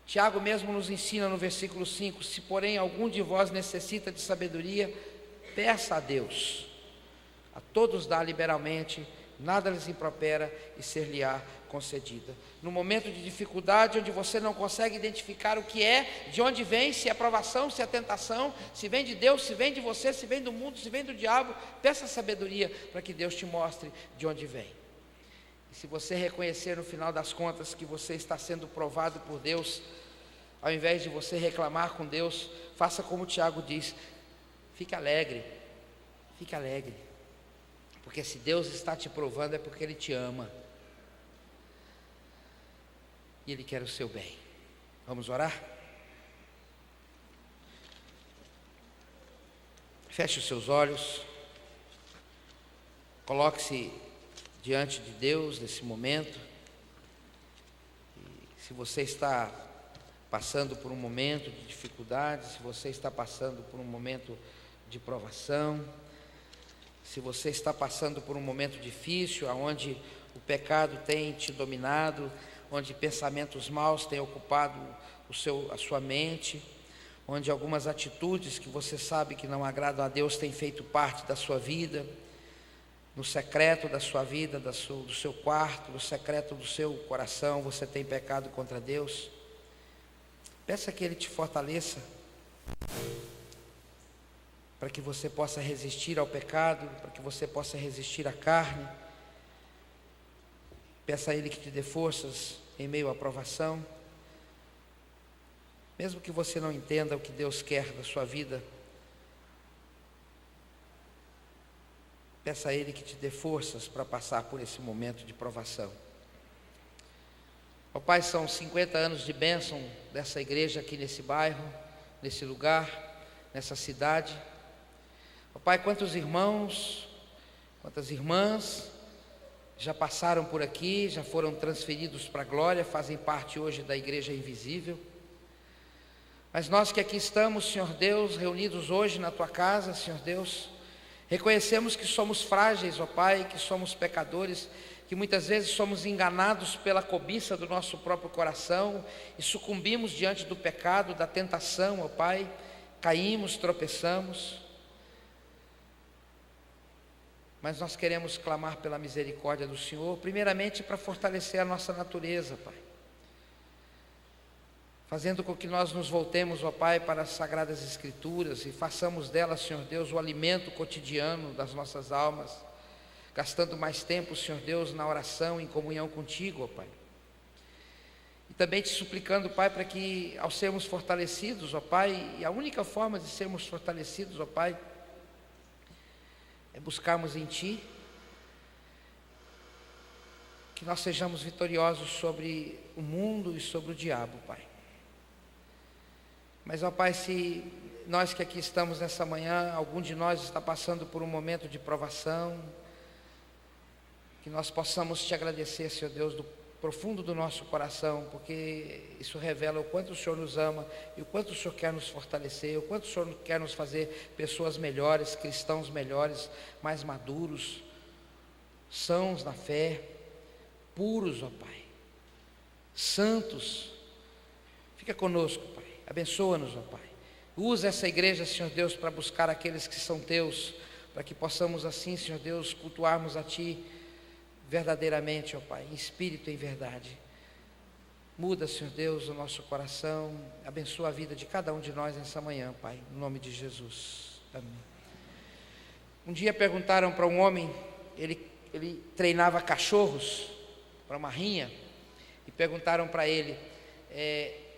Tiago mesmo nos ensina no versículo 5: se porém algum de vós necessita de sabedoria, peça a Deus. A todos dá liberalmente, nada lhes impropera e ser-lhe-á concedida. No momento de dificuldade, onde você não consegue identificar o que é, de onde vem, se é aprovação, se é tentação, se vem de Deus, se vem de você, se vem do mundo, se vem do diabo, peça sabedoria para que Deus te mostre de onde vem. E se você reconhecer no final das contas que você está sendo provado por Deus, ao invés de você reclamar com Deus, faça como o Tiago diz, fique alegre, porque se Deus está te provando é porque Ele te ama, e Ele quer o seu bem. Vamos orar? Feche os seus olhos, coloque-se diante de Deus nesse momento. E se você está passando por um momento de dificuldade, se você está passando por um momento de provação, se você está passando por um momento difícil, onde o pecado tem te dominado, onde pensamentos maus têm ocupado a sua mente, onde algumas atitudes que você sabe que não agradam a Deus têm feito parte da sua vida, no secreto da sua vida, do seu quarto, no secreto do seu coração, você tem pecado contra Deus. Peça que Ele te fortaleça, para que você possa resistir ao pecado, para que você possa resistir à carne. Peça a Ele que te dê forças em meio à provação. Mesmo que você não entenda o que Deus quer da sua vida, peça a Ele que te dê forças para passar por esse momento de provação. Ó Pai, são 50 anos de bênção dessa igreja aqui nesse bairro, nesse lugar, nessa cidade. Ó Pai, quantos irmãos, quantas irmãs já passaram por aqui, já foram transferidos para a glória, fazem parte hoje da igreja invisível. Mas nós que aqui estamos, Senhor Deus, reunidos hoje na Tua casa, Senhor Deus, reconhecemos que somos frágeis, ó Pai, que somos pecadores, que muitas vezes somos enganados pela cobiça do nosso próprio coração e sucumbimos diante do pecado, da tentação, ó Pai, caímos, tropeçamos. Mas nós queremos clamar pela misericórdia do Senhor, primeiramente para fortalecer a nossa natureza, Pai, fazendo com que nós nos voltemos, ó Pai, para as Sagradas Escrituras e façamos delas, Senhor Deus, o alimento cotidiano das nossas almas, gastando mais tempo, Senhor Deus, na oração, em comunhão contigo, ó Pai. E também te suplicando, Pai, para que ao sermos fortalecidos, ó Pai, e a única forma de sermos fortalecidos, ó Pai, é buscarmos em Ti, que nós sejamos vitoriosos sobre o mundo e sobre o diabo, Pai. Mas, ó Pai, se nós que aqui estamos nessa manhã, algum de nós está passando por um momento de provação, que nós possamos Te agradecer, Senhor Deus, do profundo do nosso coração, porque isso revela o quanto o Senhor nos ama e o quanto o Senhor quer nos fortalecer, o quanto o Senhor quer nos fazer pessoas melhores, cristãos melhores, mais maduros, sãos na fé, puros, ó Pai, santos. Fica conosco, Pai, abençoa-nos, ó Pai. Usa essa igreja, Senhor Deus, para buscar aqueles que são Teus, para que possamos assim, Senhor Deus, cultuarmos a Ti verdadeiramente, ó Pai, em espírito e em verdade. Muda, Senhor Deus, o nosso coração, abençoa a vida de cada um de nós nessa manhã, Pai, no nome de Jesus. Amém. Um dia perguntaram para um homem, ele treinava cachorros para uma rinha, e perguntaram para ele,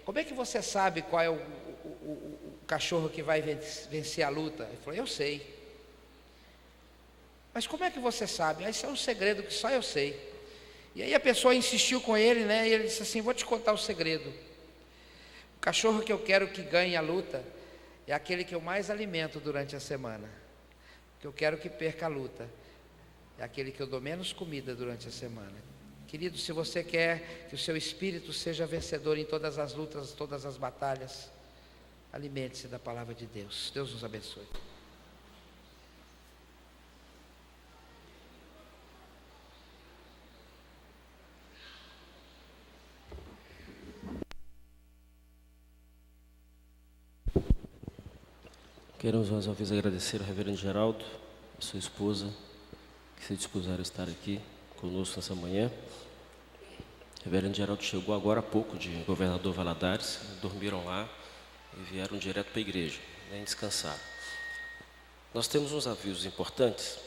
como é que você sabe qual é o cachorro que vai vencer a luta? Ele falou, eu sei. Mas como é que você sabe? Esse é um segredo que só eu sei. E aí a pessoa insistiu com ele, né? E ele disse assim, vou te contar o segredo. O cachorro que eu quero que ganhe a luta é aquele que eu mais alimento durante a semana. O que eu quero que perca a luta é aquele que eu dou menos comida durante a semana. Querido, se você quer que o seu espírito seja vencedor em todas as lutas, todas as batalhas, alimente-se da palavra de Deus. Deus nos abençoe. Queremos mais uma vez agradecer ao reverendo Geraldo, a sua esposa, que se dispuseram a estar aqui conosco nessa manhã. O reverendo Geraldo chegou agora há pouco de Governador Valadares, dormiram lá e vieram direto para a igreja, nem descansaram. Nós temos uns avisos importantes.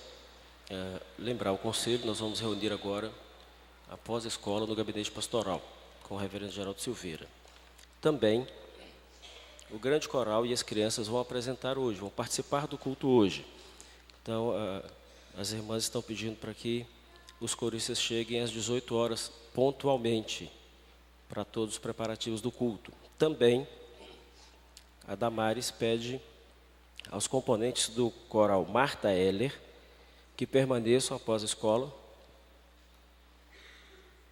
Lembrar o conselho, nós vamos reunir agora, após a escola, no gabinete pastoral, com o reverendo Geraldo Silveira. Também, o grande coral e as crianças vão apresentar hoje, vão participar do culto hoje. Então, as irmãs estão pedindo para que os coristas cheguem às 18 horas pontualmente, para todos os preparativos do culto. Também, a Damares pede aos componentes do coral Marta Heller que permaneçam após a escola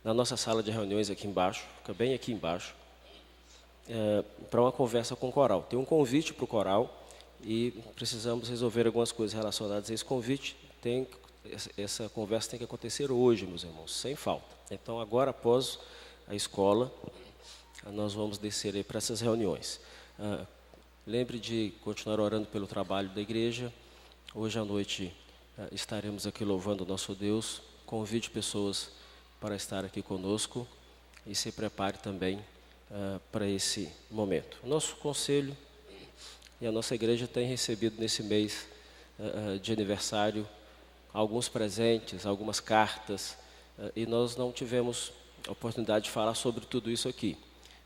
na nossa sala de reuniões aqui embaixo, fica bem aqui embaixo, para uma conversa com o coral. Tem um convite para o coral e precisamos resolver algumas coisas relacionadas a esse convite. Essa conversa tem que acontecer hoje, meus irmãos, sem falta. Então, agora, após a escola, nós vamos descer aí para essas reuniões. Lembre de continuar orando pelo trabalho da igreja. Hoje à noite estaremos aqui louvando o nosso Deus. Convide pessoas para estar aqui conosco e se prepare também para esse momento. O nosso conselho e a nossa igreja tem recebido nesse mês de aniversário alguns presentes, algumas cartas, e nós não tivemos a oportunidade de falar sobre tudo isso aqui.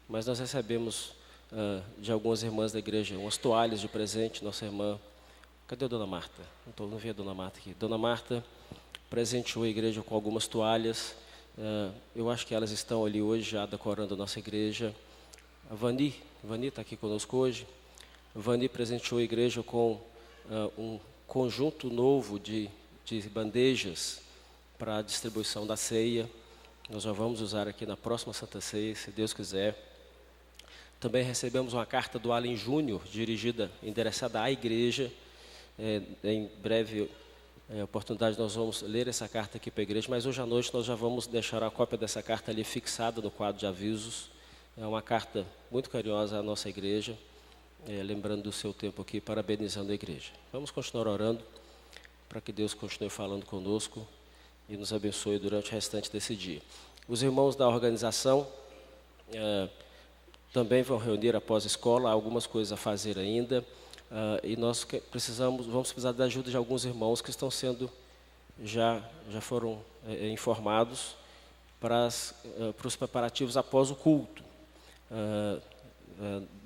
Mas nós recebemos de algumas irmãs da igreja umas toalhas de presente. Nossa irmã, cadê a Dona Marta? Não vi a Dona Marta aqui. Dona Marta presenteou a igreja com algumas toalhas. Eu acho que elas estão ali hoje já decorando a nossa igreja. A Vani está aqui conosco hoje. A Vani presenteou a igreja com um conjunto novo de bandejas para a distribuição da ceia. Nós já vamos usar aqui na próxima Santa Ceia, se Deus quiser. Também recebemos uma carta do Allen Júnior, endereçada à igreja. Em breve oportunidade nós vamos ler essa carta aqui para a igreja, mas hoje à noite nós já vamos deixar a cópia dessa carta ali fixada no quadro de avisos. É uma carta muito carinhosa à nossa igreja, lembrando do seu tempo aqui, parabenizando a igreja. Vamos continuar orando para que Deus continue falando conosco e nos abençoe durante o restante desse dia. Os irmãos da organização também vão reunir após a escola, há algumas coisas a fazer ainda. E nós vamos precisar da ajuda de alguns irmãos que estão sendo, já foram informados para os preparativos após o culto.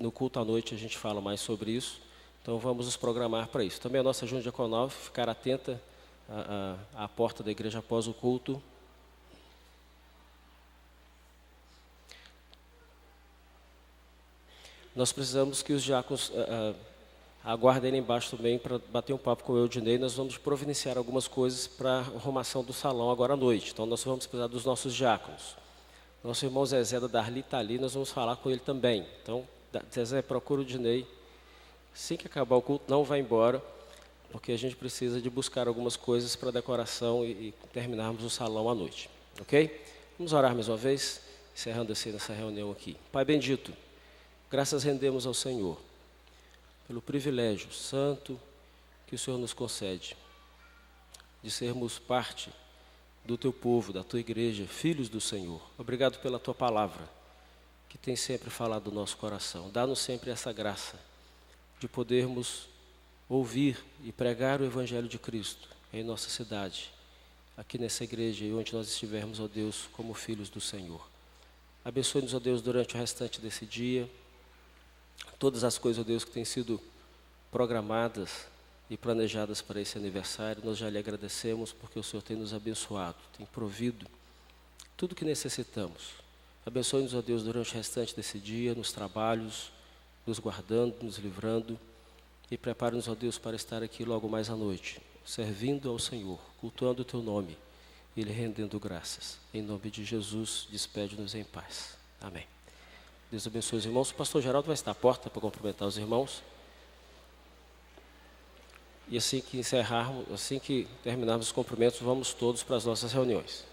No culto à noite a gente fala mais sobre isso, então vamos nos programar para isso. Também a nossa junta diaconal ficar atenta à porta da igreja após o culto. Nós precisamos que os diáconos aguardem lá embaixo também para bater um papo com o Eudinei. Nós vamos providenciar algumas coisas para a arrumação do salão agora à noite. Então, nós vamos precisar dos nossos diáconos. Nosso irmão Zezé da Darli está ali, nós vamos falar com ele também. Então, Zezé, procura o Eudinei. Assim que acabar o culto, não vai embora, porque a gente precisa de buscar algumas coisas para decoração e terminarmos o salão à noite. Ok? Vamos orar mais uma vez, encerrando assim nessa reunião aqui. Pai bendito, graças rendemos ao Senhor pelo privilégio santo que o Senhor nos concede de sermos parte do Teu povo, da Tua igreja, filhos do Senhor. Obrigado pela Tua palavra, que tem sempre falado no nosso coração. Dá-nos sempre essa graça de podermos ouvir e pregar o Evangelho de Cristo em nossa cidade, aqui nessa igreja e onde nós estivermos, ó Deus, como filhos do Senhor. Abençoe-nos, ó Deus, durante o restante desse dia. Todas as coisas, ó Deus, que têm sido programadas e planejadas para esse aniversário, nós já lhe agradecemos porque o Senhor tem nos abençoado, tem provido tudo o que necessitamos. Abençoe-nos, ó Deus, durante o restante desse dia, nos trabalhos, nos guardando, nos livrando, e prepare-nos, ó Deus, para estar aqui logo mais à noite, servindo ao Senhor, cultuando o Teu nome e lhe rendendo graças. Em nome de Jesus, despede-nos em paz. Amém. Deus abençoe os irmãos. O pastor Geraldo vai estar à porta para cumprimentar os irmãos. E assim que terminarmos os cumprimentos, vamos todos para as nossas reuniões.